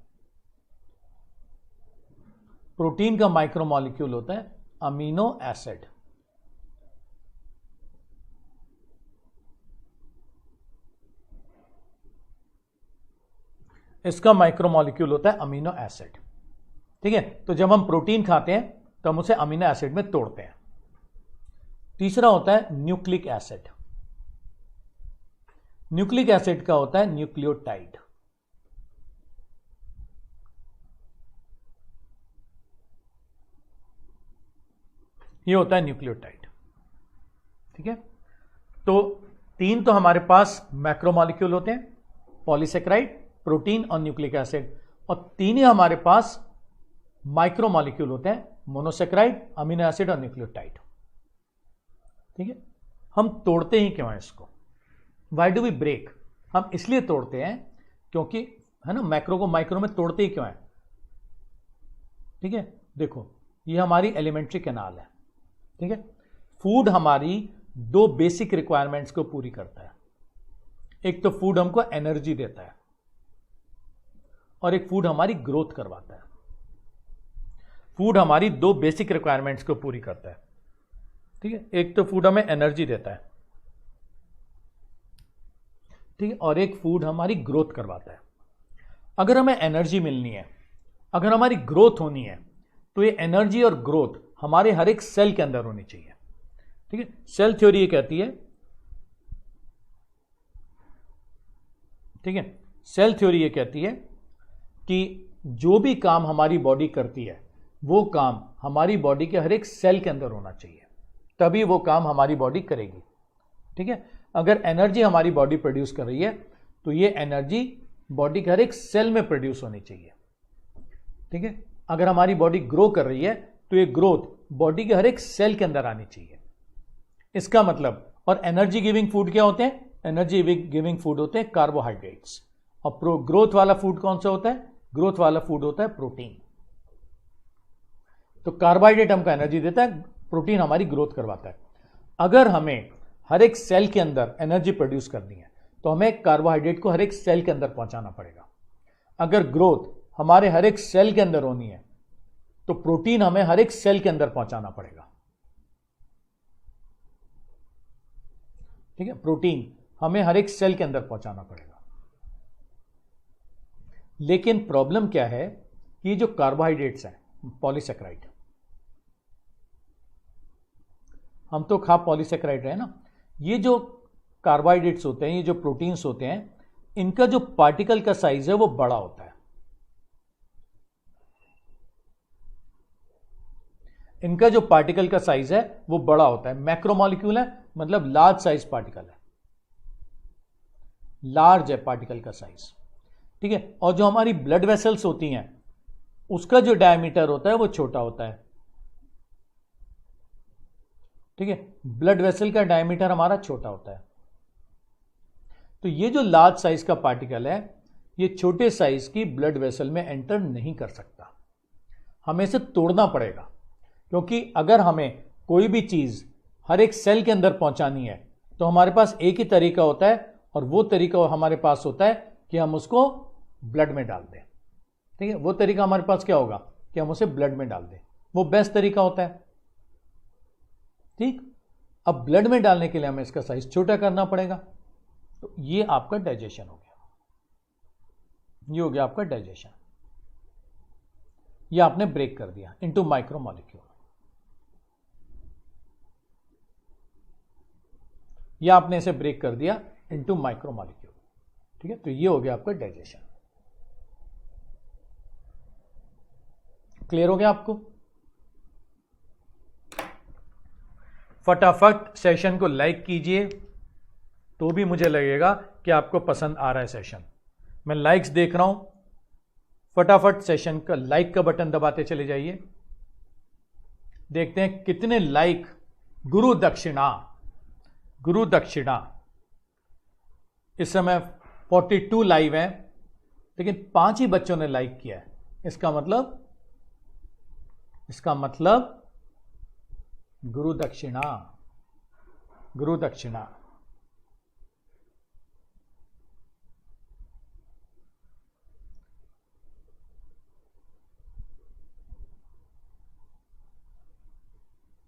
प्रोटीन का माइक्रोमॉलिक्यूल होता है अमीनो एसिड। इसका माइक्रोमॉलिक्यूल होता है अमीनो एसिड। ठीक है, तो जब हम प्रोटीन खाते हैं तो हम उसे अमीनो एसिड में तोड़ते हैं। तीसरा होता है न्यूक्लिक एसिड। न्यूक्लिक एसिड का होता है न्यूक्लियोटाइड। ये होता है न्यूक्लियोटाइड। ठीक है, तो तीन तो हमारे पास मैक्रोमॉलिक्यूल होते हैं, पॉलीसैकेराइड, प्रोटीन और न्यूक्लिक एसिड। और तीन ही हमारे पास माइक्रोमॉलिक्यूल होते हैं, मोनोसैकेराइड, अमीनो एसिड और न्यूक्लियोटाइड। ठीक है, हम तोड़ते ही क्यों हैं इसको? Why do we break? हम इसलिए तोड़ते हैं क्योंकि, है ना, मैक्रो को माइक्रो में तोड़ते ही क्यों हैं? ठीक है, देखो ये हमारी एलिमेंट्री कैनाल है। ठीक है, फूड हमारी दो बेसिक रिक्वायरमेंट्स को पूरी करता है। एक तो फूड हमको एनर्जी देता है और एक फूड हमारी ग्रोथ करवाता है। फूड हमारी दो बेसिक रिक्वायरमेंट्स को पूरी करता है। ठीक है, एक तो फूड हमें एनर्जी देता है, ठीक है, और एक फूड हमारी ग्रोथ करवाता है। अगर हमें एनर्जी मिलनी है, अगर हमारी ग्रोथ होनी है, तो ये एनर्जी और ग्रोथ हमारे हर एक सेल के अंदर होनी चाहिए। ठीक है, सेल थ्योरी ये कहती है, ठीक है, सेल थ्योरी ये कहती है कि जो भी काम हमारी बॉडी करती है वो काम हमारी बॉडी के हर एक सेल के अंदर होना चाहिए, तभी वो काम हमारी बॉडी करेगी। ठीक है, अगर एनर्जी हमारी बॉडी प्रोड्यूस कर रही है तो ये एनर्जी बॉडी के हर एक सेल में प्रोड्यूस होनी चाहिए। ठीक है, अगर हमारी बॉडी ग्रो कर रही है तो ये ग्रोथ बॉडी के हर एक सेल के अंदर आनी चाहिए। इसका मतलब, और एनर्जी गिविंग फूड क्या होते हैं? एनर्जी गिविंग फूड होते हैं कार्बोहाइड्रेट्स। और ग्रोथ वाला फूड कौन सा होता है? ग्रोथ वाला फूड होता है प्रोटीन। तो कार्बोहाइड्रेट हमको एनर्जी देता है, प्रोटीन हमारी ग्रोथ करवाता है। अगर हमें हर एक सेल के अंदर एनर्जी प्रोड्यूस करनी है तो हमें कार्बोहाइड्रेट को हर एक सेल के अंदर पहुंचाना पड़ेगा। अगर ग्रोथ हमारे हर एक सेल के अंदर होनी है तो प्रोटीन हमें हर एक सेल के अंदर पहुंचाना पड़ेगा। ठीक है, प्रोटीन हमें हर एक सेल के अंदर पहुंचाना पड़ेगा। लेकिन प्रॉब्लम क्या है कि जो कार्बोहाइड्रेट्स हैं, पॉलीसैकेराइड, हम तो खा पॉलीसैकेराइड रहे ना, ये जो कार्बोहाइड्रेट्स होते हैं, ये जो प्रोटीन्स होते हैं, इनका जो पार्टिकल का साइज है वो बड़ा होता है। इनका जो पार्टिकल का साइज है वो बड़ा होता है। मैक्रोमॉलिक्यूल है, मतलब लार्ज साइज पार्टिकल है, लार्ज है पार्टिकल का साइज। ठीक है, और जो हमारी ब्लड वेसल्स होती हैं उसका जो डायमीटर होता है वो छोटा होता है। ठीक है, ब्लड वेसल का डायमीटर हमारा छोटा होता है। तो ये जो लार्ज साइज का पार्टिकल है, ये छोटे साइज की ब्लड वेसल में एंटर नहीं कर सकता, हमें इसे तोड़ना पड़ेगा। क्योंकि अगर हमें कोई भी चीज हर एक सेल के अंदर पहुंचानी है तो हमारे पास एक ही तरीका होता है, और वो तरीका हमारे पास होता है कि हम उसको ब्लड में डाल दें। ठीक है, वो तरीका हमारे पास क्या होगा कि हम उसे ब्लड में डाल दें, वो बेस्ट तरीका होता है। ठीक, अब ब्लड में डालने के लिए हमें इसका साइज छोटा करना पड़ेगा। तो ये आपका डाइजेशन हो गया, ये हो गया आपका डाइजेशन। ये आपने ब्रेक कर दिया इनटू माइक्रोमोलिक्यूल। ये आपने इसे ब्रेक कर दिया इनटू माइक्रोमोलिक्यूल। ठीक है, तो ये हो गया आपका डाइजेशन। क्लियर हो गया आपको? फटाफट सेशन को लाइक कीजिए, तो भी मुझे लगेगा कि आपको पसंद आ रहा है सेशन। मैं लाइक्स देख रहा हूं, फटाफट सेशन का लाइक का बटन दबाते चले जाइए। देखते हैं कितने लाइक। गुरु दक्षिणा, गुरु दक्षिणा इस समय 42 लाइव हैं, लेकिन 5 ही बच्चों ने लाइक किया है। इसका मतलब गुरु दक्षिणा, गुरु दक्षिणा।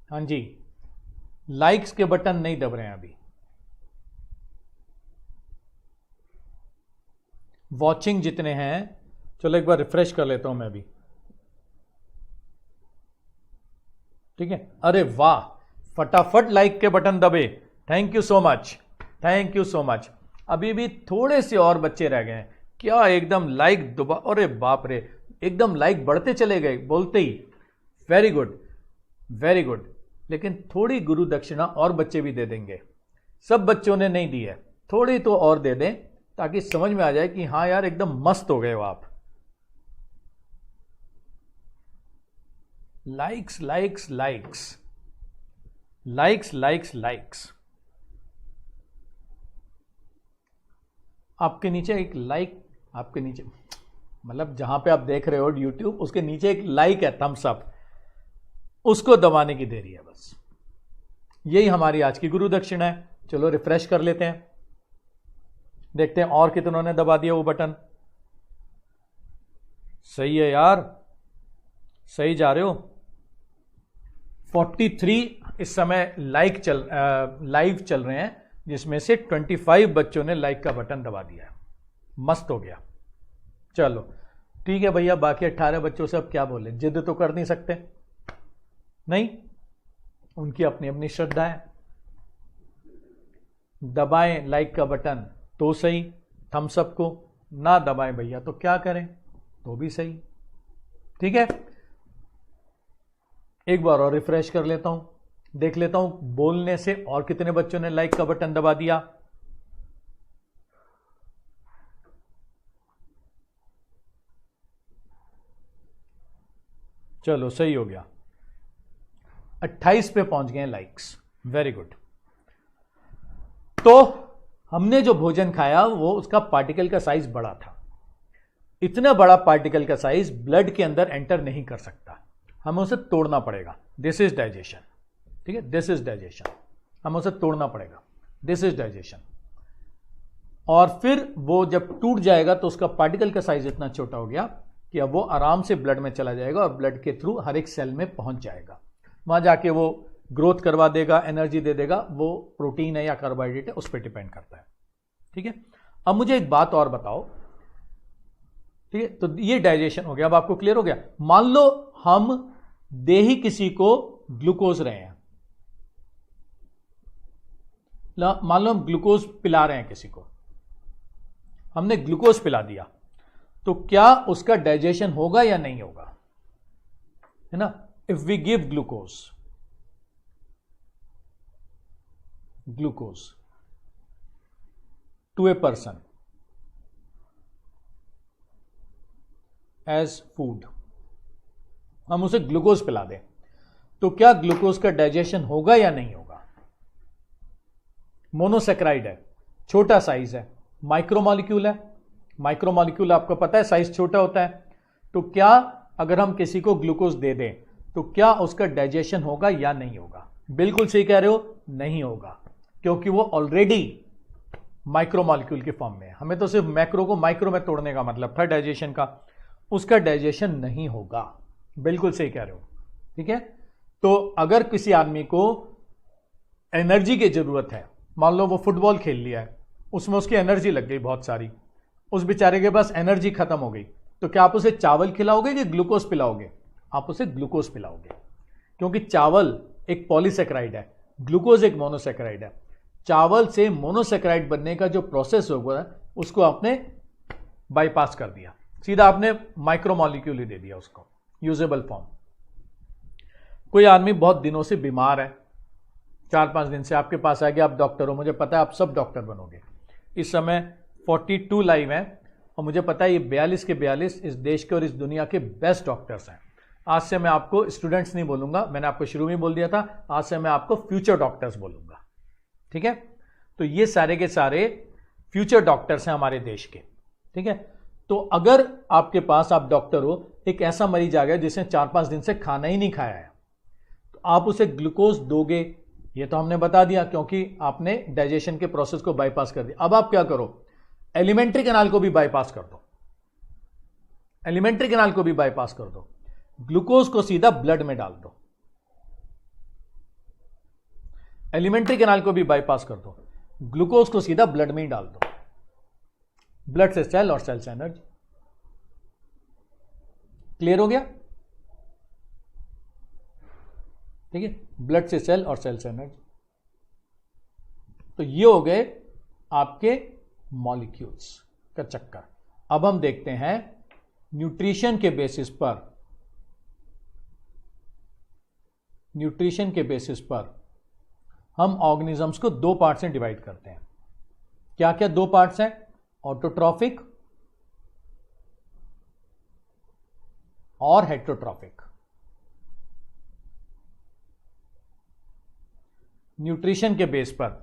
हाँ जी, लाइक्स के बटन नहीं दब रहे हैं अभी। वॉचिंग जितने हैं, चलो एक बार रिफ्रेश कर लेता हूं मैं भी। ठीक है, अरे वाह, फटाफट लाइक के बटन दबे। Thank you so much, thank you so much. अभी भी थोड़े से और बच्चे रह गए हैं क्या? एकदम लाइक दबा, अरे बाप रे, एकदम लाइक बढ़ते चले गए बोलते ही। Very good, very good. लेकिन थोड़ी गुरु दक्षिणा और बच्चे भी दे देंगे। सब बच्चों ने नहीं दी है, थोड़ी तो और दे दें ताकि समझ में आ जाए कि हाँ यार एकदम मस्त हो गए हो आप। Likes likes likes likes likes likes. आपके नीचे एक लाइक, आपके नीचे मतलब जहां पे आप देख रहे हो यूट्यूब, उसके नीचे एक लाइक है, थम्स अप, उसको दबाने की देरी है बस। यही हमारी आज की गुरु दक्षिणा है। चलो रिफ्रेश कर लेते हैं, देखते हैं और कितनों ने दबा दिया वो बटन। सही है यार, सही जा रहे हो। 43 इस समय लाइव चल रहे हैं, जिसमें से 25 बच्चों ने लाइक का बटन दबा दिया है। मस्त हो गया। चलो ठीक है भैया, बाकी 18 बच्चों से अब क्या बोले, जिद तो कर नहीं सकते, नहीं, उनकी अपनी अपनी श्रद्धा है। दबाएं लाइक का बटन तो सही, थम्स अप को ना दबाएं भैया तो क्या करें, तो भी सही। ठीक है, एक बार और रिफ्रेश कर लेता हूं, देख लेता हूं बोलने से और कितने बच्चों ने लाइक का बटन दबा दिया। चलो सही हो गया, 28 पे पहुंच गए लाइक्स, वेरी गुड। तो हमने जो भोजन खाया वो उसका पार्टिकल का साइज बड़ा था। इतना बड़ा पार्टिकल का साइज ब्लड के अंदर एंटर नहीं कर सकता, हमें उसे तोड़ना पड़ेगा। This is digestion. ठीक है, दिस इज डाइजेशन, हमें उसे तोड़ना पड़ेगा, दिस इज डाइजेशन। और फिर वो जब टूट जाएगा तो उसका पार्टिकल का साइज इतना छोटा हो गया कि अब वो आराम से ब्लड में चला जाएगा और ब्लड के थ्रू हर एक सेल में पहुंच जाएगा। वहां जाके वो ग्रोथ करवा देगा, एनर्जी दे देगा। वो प्रोटीन है या कार्बोहाइड्रेट है, उस पर डिपेंड करता है। ठीक है, अब मुझे एक बात और बताओ। ठीक है, तो ये डाइजेशन हो गया। अब आपको क्लियर हो गया। मान लो हम दे ही किसी को ग्लूकोज रहे हैं, मान लो हम ग्लूकोज पिला रहे हैं किसी को, हमने ग्लूकोज पिला दिया, तो क्या उसका डाइजेशन होगा या नहीं होगा? है ना, if we give glucose to a person as food, हम उसे ग्लूकोज पिला दें, तो क्या ग्लूकोज का डाइजेशन होगा या नहीं होगा? मोनोसेक्राइड है, छोटा साइज है, माइक्रोमोलिक्यूल है। माइक्रोमोलिक्यूल आपको पता है साइज छोटा होता है। तो क्या अगर हम किसी को ग्लूकोज दे दें तो क्या उसका डाइजेशन होगा या नहीं होगा? बिल्कुल सही कह रहे हो, नहीं होगा, क्योंकि वो ऑलरेडी माइक्रो मॉलिक्यूल के फॉर्म में है। हमें तो सिर्फ मैक्रो को माइक्रो में तोड़ने का मतलब था डाइजेशन का, उसका डाइजेशन नहीं होगा। बिल्कुल सही कह रहे हो, ठीक है। तो अगर किसी आदमी को एनर्जी की जरूरत है, मान लो वो फुटबॉल खेल लिया है, उसमें उसकी एनर्जी लग गई बहुत सारी, उस बेचारे के पास एनर्जी खत्म हो गई, तो क्या आप उसे चावल खिलाओगे कि ग्लूकोज पिलाओगे? आप उसे ग्लूकोज पिलाओगे, क्योंकि चावल एक पॉलीसेकेराइड है, ग्लूकोज एक मोनोसेकेराइड है। चावल से मोनोसेकेराइड बनने का जो प्रोसेस होगा उसको आपने बाईपास कर दिया, सीधा आपने माइक्रोमॉलिक्यूल ही दे दिया उसको, यूजेबल फॉर्म। कोई आदमी बहुत दिनों से बीमार है, 4-5 दिन से आपके पास आ गया, आप डॉक्टर हो, मुझे पता है आप सब डॉक्टर बनोगे। इस समय 42 लाइव हैं और मुझे पता है ये 42 के 42 इस देश के और इस दुनिया के बेस्ट डॉक्टर्स हैं। आज से मैं आपको स्टूडेंट्स नहीं बोलूंगा, मैंने आपको शुरू में बोल दिया था, आज से मैं आपको फ्यूचर डॉक्टर्स बोलूंगा, ठीक है। तो ये सारे के सारे फ्यूचर डॉक्टर्स हैं हमारे देश के, ठीक है। तो अगर आपके पास, आप डॉक्टर हो, एक ऐसा मरीज आ गया जिसने 4-5 दिन से खाना ही नहीं खाया है, तो आप उसे ग्लूकोज दोगे? ये तो हमने बता दिया, क्योंकि आपने डाइजेशन के प्रोसेस को बाईपास कर दिया। अब आप क्या करो, एलिमेंट्री कैनाल को भी बाईपास कर दो, एलिमेंट्री कैनाल को भी बाईपास कर दो, ग्लूकोज को सीधा ब्लड में डाल दो, एलिमेंट्री कैनाल को भी बाईपास कर दो, ग्लूकोज को सीधा ब्लड में ही डाल दो। ब्लड से सेल और सेल से एनर्जी। क्लियर हो गया? ठीक है, ब्लड से सेल और सेल से एनर्जी। तो ये हो गए आपके मॉलिक्यूल्स का चक्कर। अब हम देखते हैं न्यूट्रिशन के बेसिस पर, न्यूट्रिशन के बेसिस पर हम ऑर्गेनिजम्स को 2 पार्ट्स में डिवाइड करते हैं। क्या क्या 2 पार्ट्स हैं? ऑटोट्रॉफिक और हेटरोट्रॉफिक। न्यूट्रिशन के बेस पर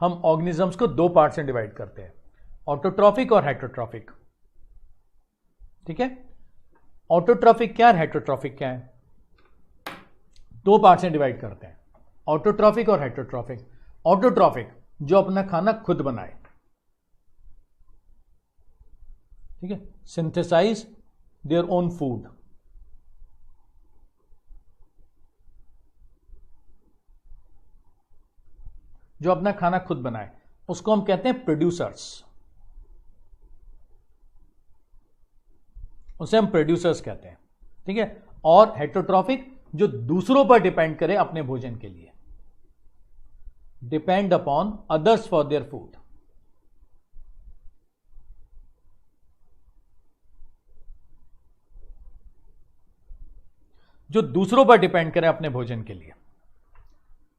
हम ऑर्गेनिजम्स को 2 पार्ट्स में डिवाइड करते हैं, ऑटोट्रॉफिक और हेटरोट्रॉफिक, ठीक है। ऑटोट्रॉफिक क्या है, हेटरोट्रॉफिक क्या है? 2 पार्ट्स में डिवाइड करते हैं, ऑटोट्रॉफिक और हेटरोट्रॉफिक। ऑटोट्रॉफिक जो अपना खाना खुद बनाए, ठीक है, सिंथेसाइज देयर ओन फूड। जो अपना खाना खुद बनाए उसको हम कहते हैं प्रोड्यूसर्स, उसे हम प्रोड्यूसर्स कहते हैं, ठीक है। और हेटरोट्रॉफिक जो दूसरों पर डिपेंड करे अपने भोजन के लिए, depend upon others for their food. जो दूसरों पर डिपेंड करे अपने भोजन के लिए,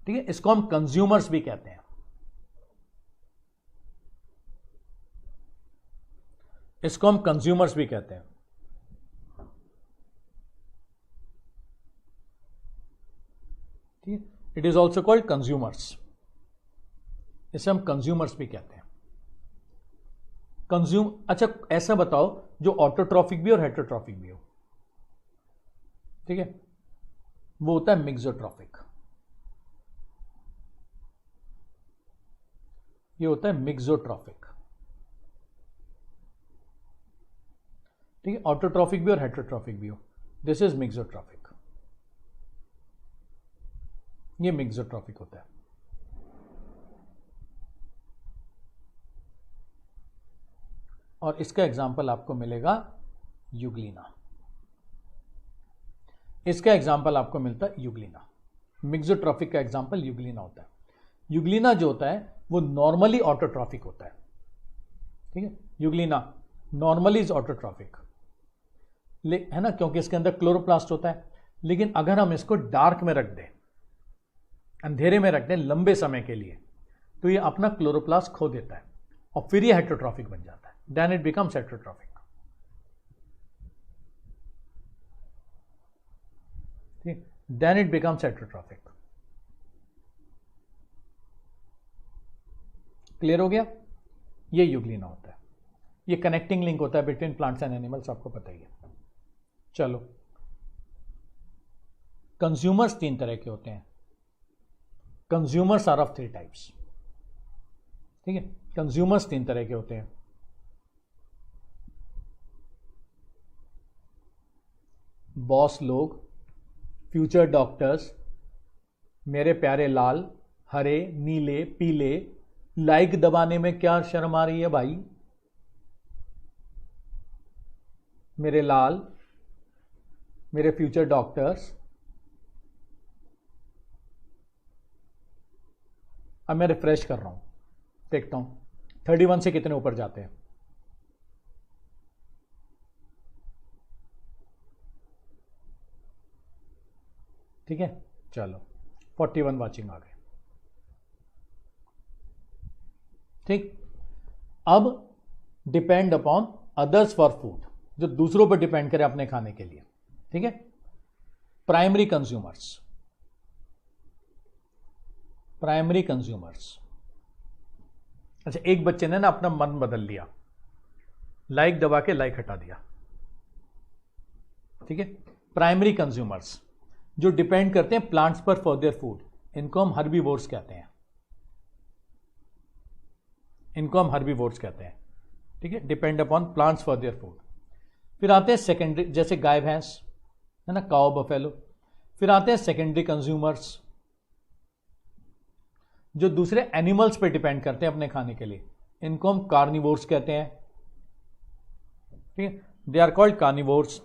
ठीक है, इसको हम कंज्यूमर्स भी कहते हैं। इसको हम कंज्यूमर्स भी कहते हैं, ठीक है। It is also called consumers, इसे हम कंज्यूमर्स भी कहते हैं। अच्छा ऐसा बताओ जो ऑटोट्रॉफिक भी और हेटरोट्रॉफिक भी हो, ठीक है, वो होता है मिक्सोट्रॉफिक। ये होता है मिक्सोट्रॉफिक, ठीक है। ऑटोट्रॉफिक भी और हेटरोट्रॉफिक भी हो, दिस इज मिक्सोट्रॉफिक। ये मिक्सोट्रॉफिक होता है। और इसका एग्जाम्पल आपको मिलेगा यूग्लिना, इसका एग्जाम्पल आपको मिलता है यूग्लिना। मिक्सोट्रॉफिक का एग्जाम्पल यूग्लिना होता है। यूग्लिना जो होता है वो नॉर्मली ऑटोट्रॉफिक होता है, ठीक है। यूग्लिना नॉर्मली इज ऑटोट्रॉफिक, है ना, क्योंकि इसके अंदर क्लोरोप्लास्ट होता है। लेकिन अगर हम इसको डार्क में रख दें, अंधेरे में रख दें लंबे समय के लिए, तो ये अपना क्लोरोप्लास्ट खो देता है और फिर ये हेटरोट्रॉफिक बन जाता है, देन इट बिकम्स हेटरोट्रॉफिक, ठीक, then it becomes heterotrophic. Clear हो गया? ये यूग्लिना होता है, ये कनेक्टिंग लिंक होता है बिटवीन प्लांट्स एंड एनिमल्स, आपको पता ही है। चलो, कंज्यूमर्स 3 तरह के होते हैं, कंज्यूमर्स आर ऑफ 3 टाइप्स। ठीक है, कंज्यूमर्स 3 तरह के होते हैं। बॉस लोग, फ्यूचर डॉक्टर्स, मेरे प्यारे लाल, हरे, नीले, पीले, लाइक दबाने में क्या शर्म आ रही है भाई, मेरे लाल, मेरे फ्यूचर डॉक्टर्स। अब मैं रिफ्रेश कर रहा हूं, देखता हूं 31 से कितने ऊपर जाते हैं। ठीक है, चलो 41 वाचिंग आ गए। ठीक, अब depend upon others for food, जो दूसरों पर डिपेंड करे अपने खाने के लिए। ठीक है, प्राइमरी कंज्यूमर्स, प्राइमरी कंज्यूमर्स। अच्छा, एक बच्चे ने ना अपना मन बदल लिया, लाइक दबा के लाइक हटा दिया। ठीक है, प्राइमरी कंज्यूमर्स जो डिपेंड करते हैं प्लांट्स पर फॉर देयर फूड, इनको हम हर्बीवोर्स कहते हैं, इनको हम हर्बीवोर्स कहते हैं। ठीक है, depend upon plants for their food. फिर आते हैं सेकेंडरी, जैसे गाय भैंस है ना, काउ बफेलो। फिर आते हैं सेकेंडरी कंज्यूमर्स जो दूसरे एनिमल्स पे डिपेंड करते हैं अपने खाने के लिए, इनको हम कार्निवोर्स कहते हैं। ठीक है, दे आर कॉल्ड कार्निवोर्स।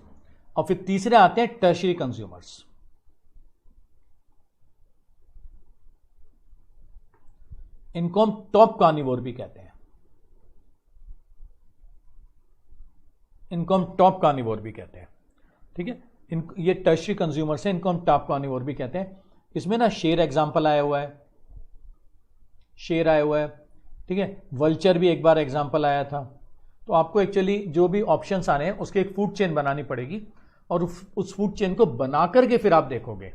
और फिर तीसरे आते हैं टर्शियरी कंज्यूमर्स, इनको हम टॉप कार्निवोर भी कहते हैं, इनको हम टॉप कार्निवोर भी कहते हैं। ठीक है, ये टर्शियरी कंज्यूमर्स हैं, इनको हम टॉप कार्निवोर भी कहते हैं। इसमें ना शेर एग्जांपल आया हुआ है, शेर आया हुआ है। ठीक है, वल्चर भी एक बार एग्जांपल आया था। तो आपको एक्चुअली जो भी ऑप्शंस आ रहे हैं उसकी एक फूड चेन बनानी पड़ेगी, और उस फूड चेन को बना करके फिर आप देखोगे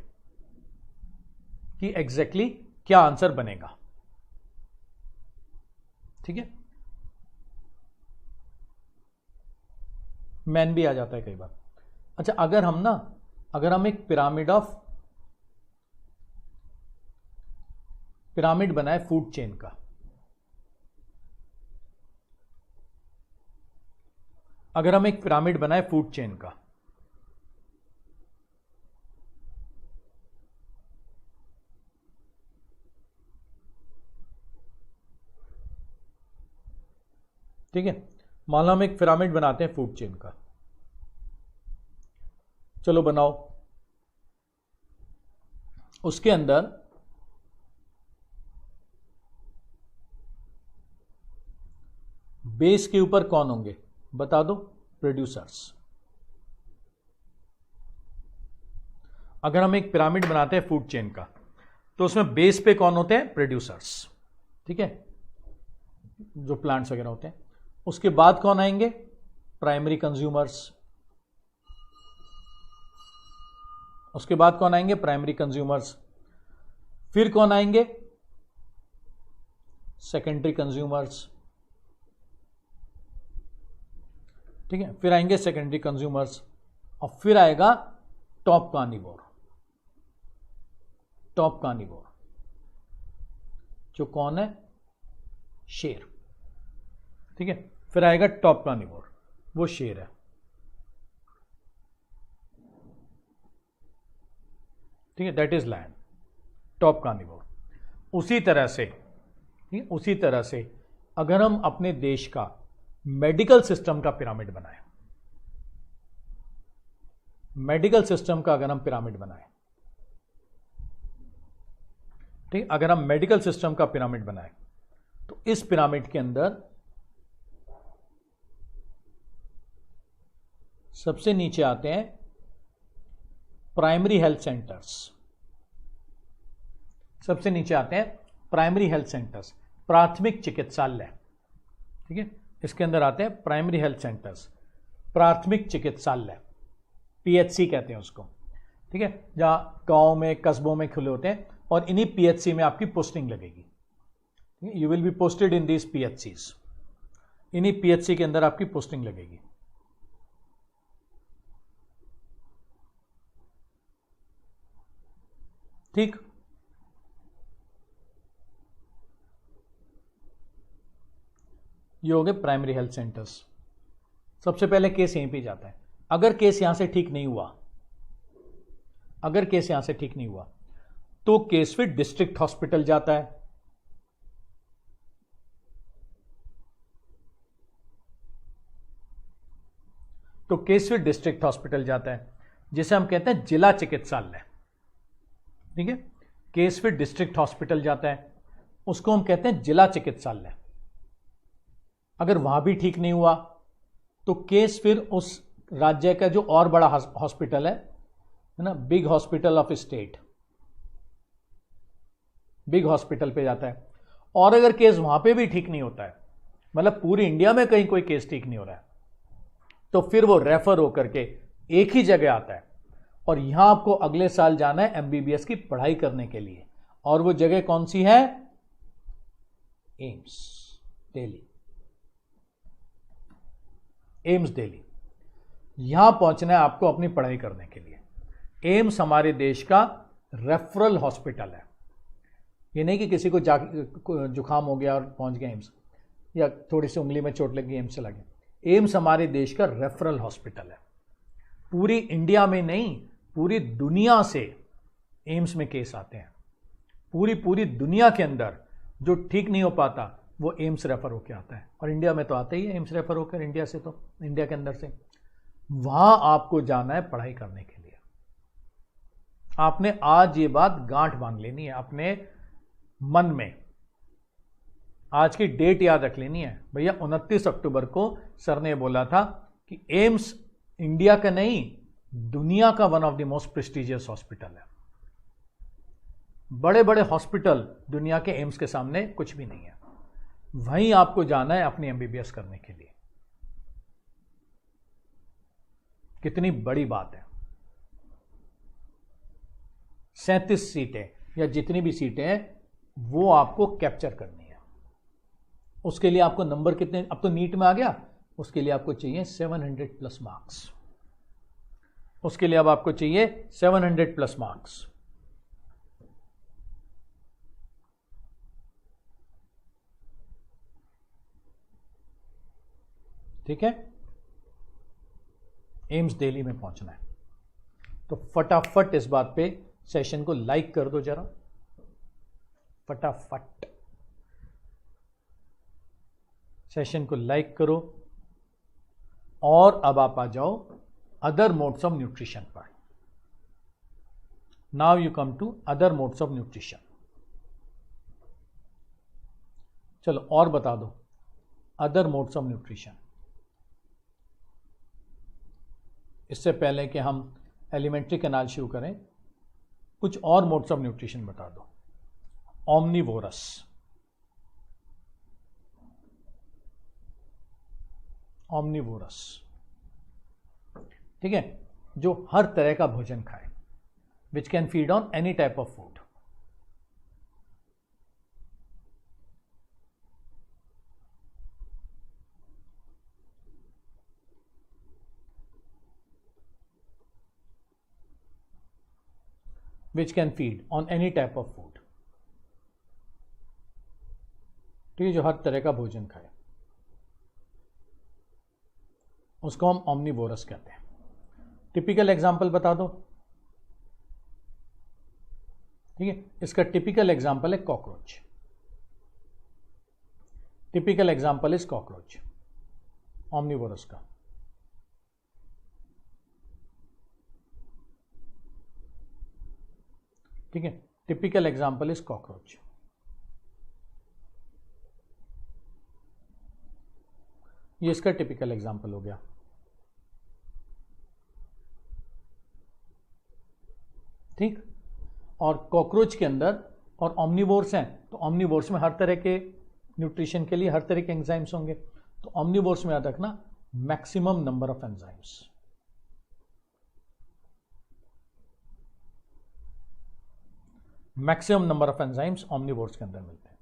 कि एग्जैक्टली क्या आंसर बनेगा। ठीक है, मैन भी आ जाता है कई बार। अच्छा, अगर हम एक पिरामिड बनाए फूड चेन का, अगर हम एक पिरामिड बनाए फूड चेन का, ठीक है, मान लो हम एक पिरामिड बनाते हैं फूड चेन का। चलो बनाओ। उसके अंदर बेस के ऊपर कौन होंगे बता दो, प्रोड्यूसर्स। अगर हम एक पिरामिड बनाते हैं फूड चेन का, तो उसमें बेस पे कौन होते हैं, प्रोड्यूसर्स। ठीक है, जो प्लांट्स वगैरह होते हैं। उसके बाद कौन आएंगे, प्राइमरी कंज्यूमर्स। उसके बाद कौन आएंगे, प्राइमरी कंज्यूमर्स। फिर कौन आएंगे, सेकेंडरी कंज्यूमर्स। ठीक है, फिर आएंगे सेकेंडरी कंज्यूमर्स, और फिर आएगा टॉप कार्निवोर। टॉप कार्निवोर जो कौन है, शेर। ठीक है, फिर आएगा टॉप कार्निवोर, वो शेर है। ठीक है, that is lion, top carnivore. उसी तरह से अगर हम अपने देश का मेडिकल सिस्टम का पिरामिड बनाए, मेडिकल सिस्टम का अगर हम पिरामिड बनाए, ठीक, अगर हम मेडिकल सिस्टम का पिरामिड बनाए, तो इस पिरामिड के अंदर सबसे नीचे आते हैं प्राइमरी हेल्थ सेंटर्स। सबसे नीचे आते हैं प्राइमरी हेल्थ सेंटर्स, प्राथमिक चिकित्सालय। ठीक है, इसके अंदर आते हैं प्राइमरी हेल्थ सेंटर्स, प्राथमिक चिकित्सालय, पीएचसी कहते हैं उसको। ठीक है, जहां गांव में कस्बों में खुले होते हैं, और इन्हीं पीएचसी में आपकी पोस्टिंग लगेगी। You will be posted in these PHCs, इन्हीं पीएचसी के अंदर आपकी पोस्टिंग लगेगी। ठीक, ये हो गए प्राइमरी हेल्थ सेंटर्स। सबसे पहले केस यहीं पे जाता है। अगर केस यहां से ठीक नहीं हुआ, अगर केस यहां से ठीक नहीं हुआ तो केस फिर डिस्ट्रिक्ट हॉस्पिटल जाता है। तो केस फिर डिस्ट्रिक्ट हॉस्पिटल जाता है, जिसे हम कहते हैं जिला चिकित्सालय। ठीक है, केस फिर डिस्ट्रिक्ट हॉस्पिटल जाता है, उसको हम कहते हैं जिला चिकित्सालय। अगर वहां भी ठीक नहीं हुआ तो केस फिर उस राज्य का जो और बड़ा हॉस्पिटल है ना, big hospital of state, big hospital पे जाता है। और अगर केस वहां पे भी ठीक नहीं होता है, मतलब पूरी इंडिया में कहीं कोई केस ठीक नहीं हो रहा है, तो फिर वो रेफर होकर के एक ही जगह आता है। और यहां आपको अगले साल जाना है एमबीबीएस की पढ़ाई करने के लिए। और वो जगह कौन सी है? एम्स दिल्ली। एम्स दिल्ली, यहां पहुंचना है आपको अपनी पढ़ाई करने के लिए। एम्स हमारे देश का रेफरल हॉस्पिटल है। ये नहीं कि किसी को जुकाम हो गया और पहुंच गया एम्स, या थोड़ी सी उंगली में चोट लग गई एम्स चला गया। एम्स हमारे देश का रेफरल हॉस्पिटल है। पूरी इंडिया में नहीं, पूरी दुनिया से एम्स में केस आते हैं। पूरी दुनिया के अंदर जो ठीक नहीं हो पाता वो एम्स रेफर होकर आता है। और इंडिया में तो आता ही है एम्स रेफर होकर, इंडिया से, तो इंडिया के अंदर से। वहां आपको जाना है पढ़ाई करने के लिए। आपने आज ये बात गांठ बांध लेनी है अपने मन में, आज की डेट याद रख लेनी है। भैया 29 अक्टूबर को सर ने बोला था कि एम्स इंडिया का नहीं, दुनिया का one of the most prestigious hospital है। बड़े बड़े हॉस्पिटल दुनिया के एम्स के सामने कुछ भी नहीं है। वहीं आपको जाना है अपनी एमबीबीएस करने के लिए। कितनी बड़ी बात है। 37 सीटें या जितनी भी सीटें हैं वो आपको कैप्चर करनी है। उसके लिए आपको नंबर कितने, अब तो नीट में आ गया, उसके लिए आपको चाहिए 700 प्लस मार्क्स। उसके लिए अब आपको चाहिए 700 प्लस मार्क्स। ठीक है, एम्स दिल्ली में पहुंचना है। तो फटाफट इस बात पे सेशन को लाइक कर दो जरा, फटाफट सेशन को लाइक करो। और अब आप आ जाओ अदर मोड्स ऑफ न्यूट्रिशन पर। Now you come to other modes of nutrition. चलो और बता दो अदर मोड्स ऑफ न्यूट्रिशन। इससे पहले कि हम एलिमेंट्री कैनाल शुरू करें, कुछ और मोड्स ऑफ न्यूट्रिशन बता दो। ऑमनीवोरस, ऑमनीवोरस, ठीक है, जो हर तरह का भोजन खाए, which can feed on any type of food. which can feed on any type of food। ठीक है, जो हर तरह का भोजन खाए उसको हम ऑमनीवोरस कहते हैं। टिपिकल एग्जांपल बता दो। ठीक है, इसका टिपिकल एग्जांपल है cockroach. Typical example is cockroach, omnivorous का। ठीक है, टिपिकल एग्जांपल इज कॉकरोच। ये इसका टिपिकल एग्जांपल हो गया। ठीक, और कॉकरोच के अंदर और ऑमनीवोर्स हैं, तो ऑमनीवोर्स में हर तरह के न्यूट्रिशन के लिए हर तरह के एंजाइम्स होंगे। तो ऑमनीवोर्स में याद रखना maximum number of enzymes. Maximum number of enzymes ऑमनीवोर्स के अंदर मिलते हैं।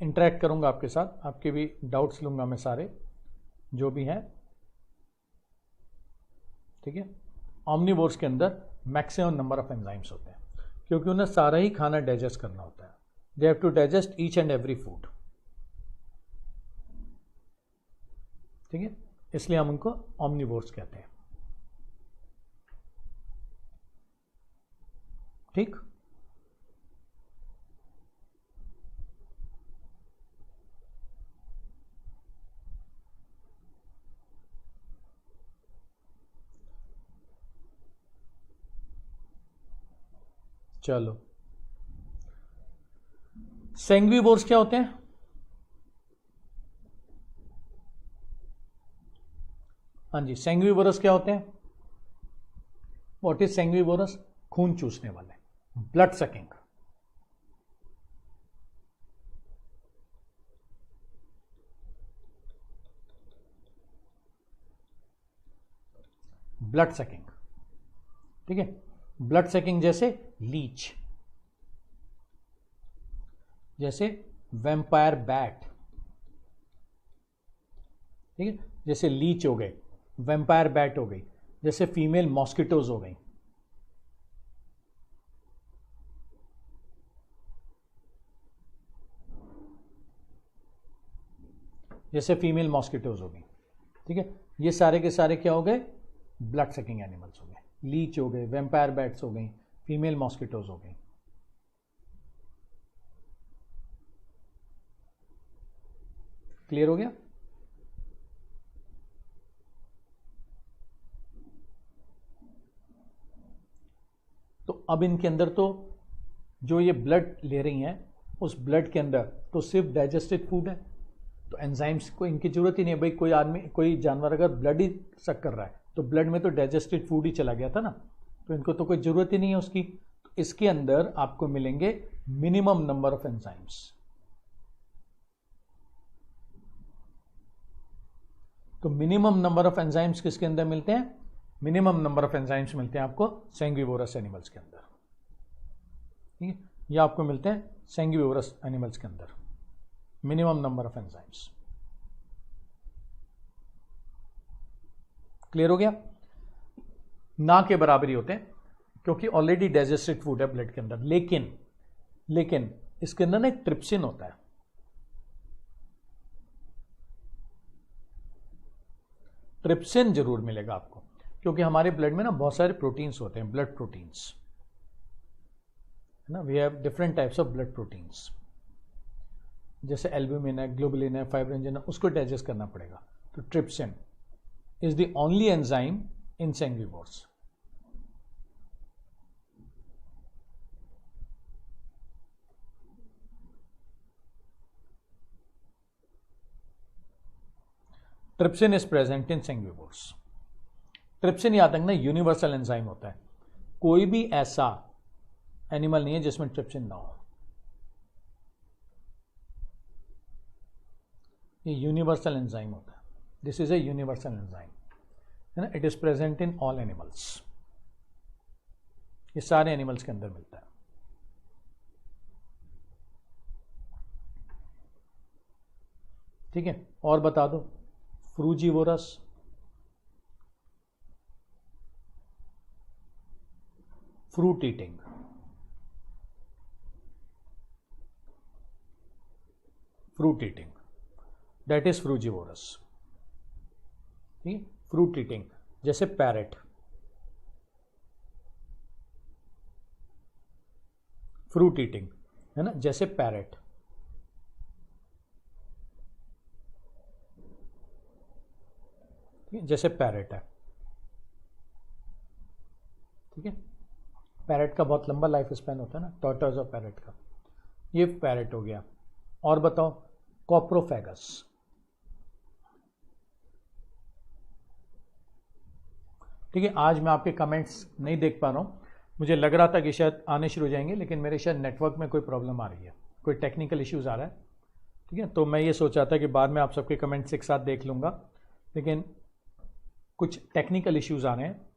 इंटरेक्ट करूंगा आपके साथ, आपके भी डाउट्स लूंगा मैं सारे जो भी हैं। ठीक है, ऑमनीवोर्स के अंदर मैक्सिमम नंबर ऑफ एंजाइम्स होते हैं, क्योंकि उन्हें सारा ही खाना डाइजेस्ट करना होता है। They have to digest each and every food. ठीक है, इसलिए हम उनको ऑमनिवोर्स कहते हैं। ठीक, चलो सेंग्विवोर्स क्या होते हैं? हाँ जी, सेंग्विवोरस क्या होते हैं? What is sanguivorous? खून चूसने वाले, ब्लड सकिंग। ब्लड सकिंग, ठीक है, ब्लड सकिंग जैसे लीच, जैसे वैम्पायर बैट, ठीक है, जैसे लीच हो गए, वैम्पायर बैट हो गई, जैसे फीमेल मॉस्किटोज हो गई। जैसे फीमेल मॉस्किटोज हो गई, ठीक है, ये सारे के सारे क्या हो गए? ब्लड सकिंग एनिमल्स हो गए। लीच हो गए, वैम्पायर बैट्स हो गई, फीमेल मॉस्किटोज हो गई। क्लियर हो गया? तो अब इनके अंदर तो जो ये ब्लड ले रही हैं, उस ब्लड के अंदर तो सिर्फ डाइजेस्टेड फूड है, तो एंजाइम्स को इनकी जरूरत ही नहीं है। भाई कोई आदमी, कोई जानवर अगर ब्लड ही सक कर रहा है तो ब्लड में तो डाइजेस्टेड फूड ही चला गया था ना, तो इनको तो कोई जरूरत ही नहीं है उसकी। तो इसके अंदर आपको मिलेंगे मिनिमम नंबर ऑफ एंजाइम्स। तो मिनिमम नंबर ऑफ एंजाइम्स किसके अंदर मिलते हैं? मिनिमम नंबर ऑफ एंजाइम्स मिलते हैं आपको सेंग्विवोरस एनिमल्स के अंदर, ठीक है, ये आपको मिलते हैं सेंग्विवोरस एनिमल्स के अंदर, minimum number of enzymes. Clear हो गया? ना के बराबरी होते हैं क्योंकि ऑलरेडी डाइजेस्टेड फूड है ब्लड के अंदर, लेकिन इसके अंदर ना एक ट्रिप्सिन होता है। ट्रिप्सिन जरूर मिलेगा आपको, क्योंकि हमारे ब्लड में ना बहुत सारे प्रोटीन्स होते हैं, ब्लड प्रोटीन्स, है ना, we have different types of blood proteins, जैसे एल्ब्यूमिन है, ग्लोबुलिन है, फाइब्रिनोजन है, उसको डाइजेस्ट करना पड़ेगा। तो trypsin is the only enzyme in sanguivores. Trypsin is present in sanguivores. Trypsin याद रखना यूनिवर्सल एंजाइम होता है, कोई भी ऐसा एनिमल नहीं है जिसमें ट्रिप्सिन ना हो। ये यूनिवर्सल एंजाइम होता है, this is a universal enzyme, है ना, it is present in all animals, ये सारे एनिमल्स के अंदर मिलता है। ठीक है, और बता दो, frugivorous, fruit eating, fruit eating, that is frugivorous, ठीक है, फ्रूट ईटिंग, जैसे पैरेट, फ्रूट ईटिंग, है ना, जैसे पैरेट, जैसे पैरेट है, ठीक है, पैरेट का बहुत लंबा लाइफ स्पैन होता है ना, टॉर्टोइज और पैरेट का, ये पैरेट हो गया। और बताओ, कॉप्रोफेगस, ठीक है, आज मैं आपके कमेंट्स नहीं देख पा रहा हूँ, मुझे लग रहा था कि शायद आने शुरू हो जाएंगे, लेकिन मेरे शायद नेटवर्क में कोई प्रॉब्लम आ रही है, कोई टेक्निकल इश्यूज आ रहा है, ठीक है, तो मैं ये सोचा था कि बाद में आप सबके कमेंट्स एक साथ देख लूँगा, लेकिन कुछ टेक्निकल इश्यूज आ रहे हैं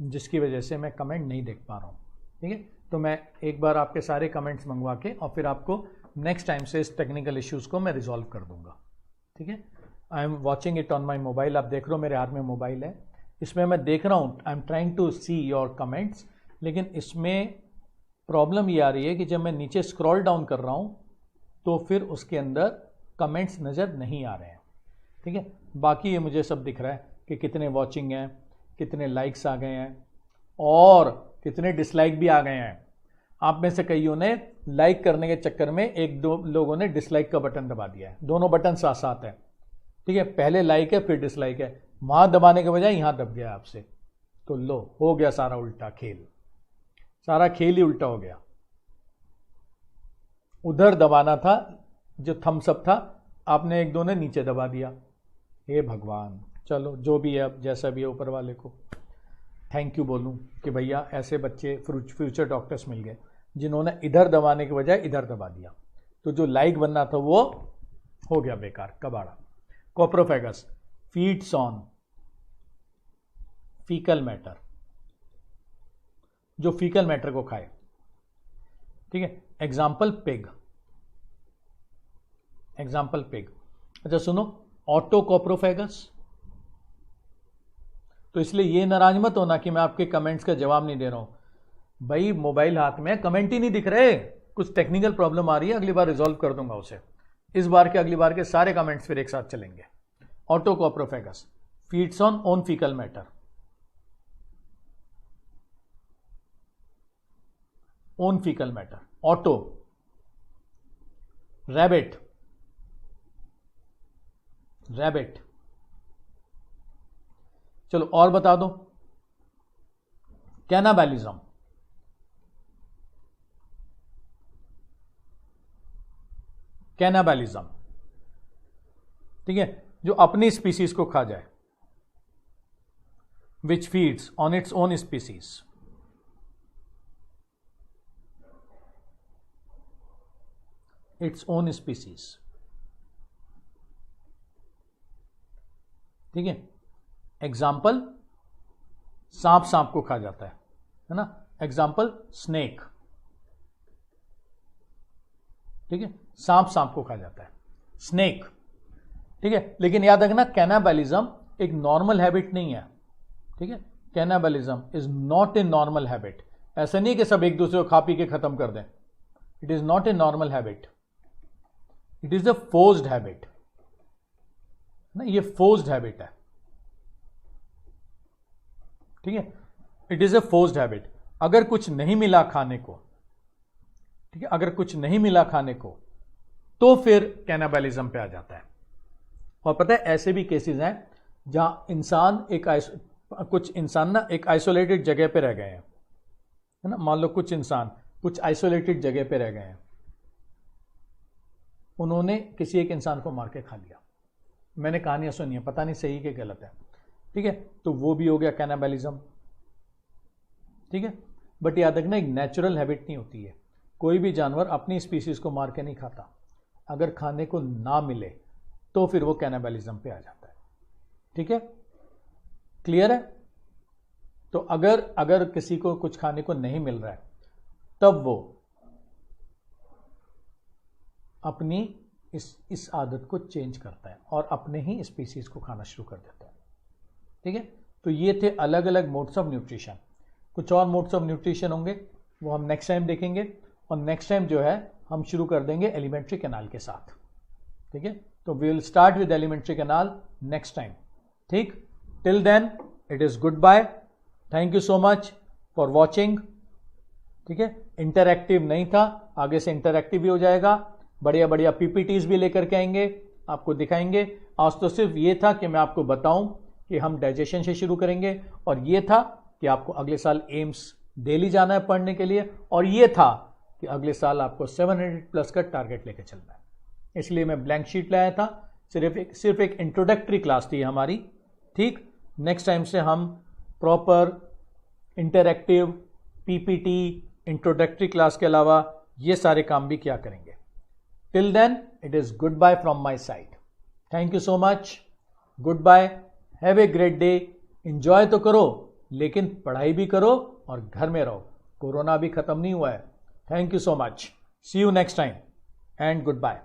जिसकी वजह से मैं कमेंट नहीं देख पा रहा हूँ, ठीक है, तो मैं एक बार आपके सारे कमेंट्स मंगवा के और फिर आपको नेक्स्ट टाइम से इस टेक्निकल इश्यूज़ को मैं रिजॉल्व कर दूंगा, ठीक है। I am watching it on my mobile, आप देख रहे हो मेरे हाथ में मोबाइल है, इसमें मैं देख रहा हूँ, I am trying to see your comments, लेकिन इसमें प्रॉब्लम ये आ रही है कि जब मैं नीचे स्क्रॉल डाउन कर रहा हूँ तो फिर उसके अंदर कमेंट्स नज़र नहीं आ रहे हैं, ठीक है, बाकी ये मुझे सब दिख रहा है कि कितने वॉचिंग हैं, कितने लाइक्स आ गए हैं और कितने डिसलाइक भी आ गए हैं। आप में से कईयों ने लाइक करने के चक्कर में एक दो लोगों ने डिसलाइक का बटन दबा दिया है। दोनों बटन साथ साथ है, ठीक है, पहले लाइक है फिर डिसलाइक है, वहां दबाने के बजाय यहां दब गया आपसे, तो लो हो गया सारा उल्टा खेल, सारा खेल ही उल्टा हो गया। उधर दबाना था जो थम्स अप था, आपने एक दो ने नीचे दबा दिया। हे भगवान, चलो जो भी है, अब जैसा भी है ऊपर वाले को थैंक यू बोलूं कि भैया ऐसे बच्चे फ्यूचर डॉक्टर्स मिल गए जिन्होंने इधर दबाने के बजाय इधर दबा दिया, तो जो लाइक बनना था वो हो गया बेकार, कबाड़ा। कोप्रोफेगस फीड्स ऑन फीकल मैटर, जो फीकल मैटर को खाए, ठीक है। Example pig, example pig. अच्छा सुनो, ऑटोकोप्रोफेगस, तो इसलिए ये नाराज मत होना कि मैं आपके कमेंट्स का जवाब नहीं दे रहा हूं। भाई मोबाइल हाथ में, कमेंट ही नहीं दिख रहे, कुछ टेक्निकल प्रॉब्लम आ रही है, अगली बार रिजॉल्व कर दूंगा उसे। इस बार के अगली बार के सारे कमेंट्स फिर एक साथ चलेंगे। Autocoprophagous feeds on own faecal matter, own faecal matter. Auto, rabbit, rabbit. चलो और बता दो, कैनाबैलिज्म, कैनाबैलिज्म, ठीक है, जो अपनी स्पीसीज को खा जाए, which feeds on its own species. Its own species, ठीक है। एग्जाम्पल, सांप सांप को खा जाता है ना। एग्जाम्पल स्नेक, ठीक है, सांप सांप को खा जाता है, स्नेक, ठीक है। लेकिन याद रखना कैनाबैलिज्म एक नॉर्मल हैबिट नहीं है, ठीक है। Cannibalism is not a normal habit. ऐसा नहीं है कि सब एक दूसरे को खा पी के खत्म कर दें। It is not a normal habit, it is a forced habit ना, ये फोर्स्ड हैबिट है, ठीक है। It is a forced habit. अगर कुछ नहीं मिला खाने को, ठीक है, अगर कुछ नहीं मिला खाने को, तो फिर कैनाबैलिज्म पे आ जाता है। और पता है ऐसे भी केसेस हैं जहां इंसान कुछ इंसान ना एक आइसोलेटेड जगह पे रह गए हैं, है ना। मान लो कुछ इंसान कुछ आइसोलेटेड जगह पे रह गए हैं, उन्होंने किसी एक इंसान को मार के खा लिया। मैंने कहानियां सुनी है, पता नहीं सही कि गलत है, ठीक है, तो वो भी हो गया कैनाबैलिज्म, ठीक है। बट याद रखना एक नेचुरल हैबिट नहीं होती है, कोई भी जानवर अपनी स्पीसीज को मार के नहीं खाता। अगर खाने को ना मिले तो फिर वो कैनाबैलिज्म पे आ जाता है, ठीक है, क्लियर है। तो अगर किसी को कुछ खाने को नहीं मिल रहा है, तब वो अपनी इस आदत को चेंज करता है और अपने ही स्पीसीज को खाना शुरू कर देता है, ठीक है। तो ये थे अलग अलग मोड्स ऑफ न्यूट्रिशन। कुछ और मोड्स ऑफ न्यूट्रिशन होंगे वो हम नेक्स्ट टाइम देखेंगे, और नेक्स्ट टाइम जो है हम शुरू कर देंगे एलिमेंट्री कैनाल के साथ, ठीक है। तो we will start with elementary canal next time, ठीक। Till then it is goodbye, thank you so much for watching, ठीक है। इंटरैक्टिव नहीं था, आगे से इंटरैक्टिव भी हो जाएगा, बढ़िया बढ़िया पीपीटीज भी लेकर के आएंगे, आपको दिखाएंगे। आज तो सिर्फ ये था कि मैं आपको बताऊं कि हम डाइजेशन से शुरू करेंगे, और ये था कि आपको अगले साल एम्स डेली जाना है पढ़ने के लिए, और ये था कि अगले साल आपको 700 प्लस का टारगेट लेके चलना है। इसलिए मैं ब्लैंक शीट लाया था, सिर्फ एक इंट्रोडक्टरी क्लास थी हमारी, ठीक। नेक्स्ट टाइम से हम proper interactive PPT introductory class के अलावा ये सारे काम भी किया करेंगे। Till then it is goodbye from my side, thank you so much, goodbye, have a great day. Enjoy तो करो लेकिन पढ़ाई भी करो और घर में रहो, कोरोना भी खत्म नहीं हुआ है। Thank you so much, see you next time and good bye.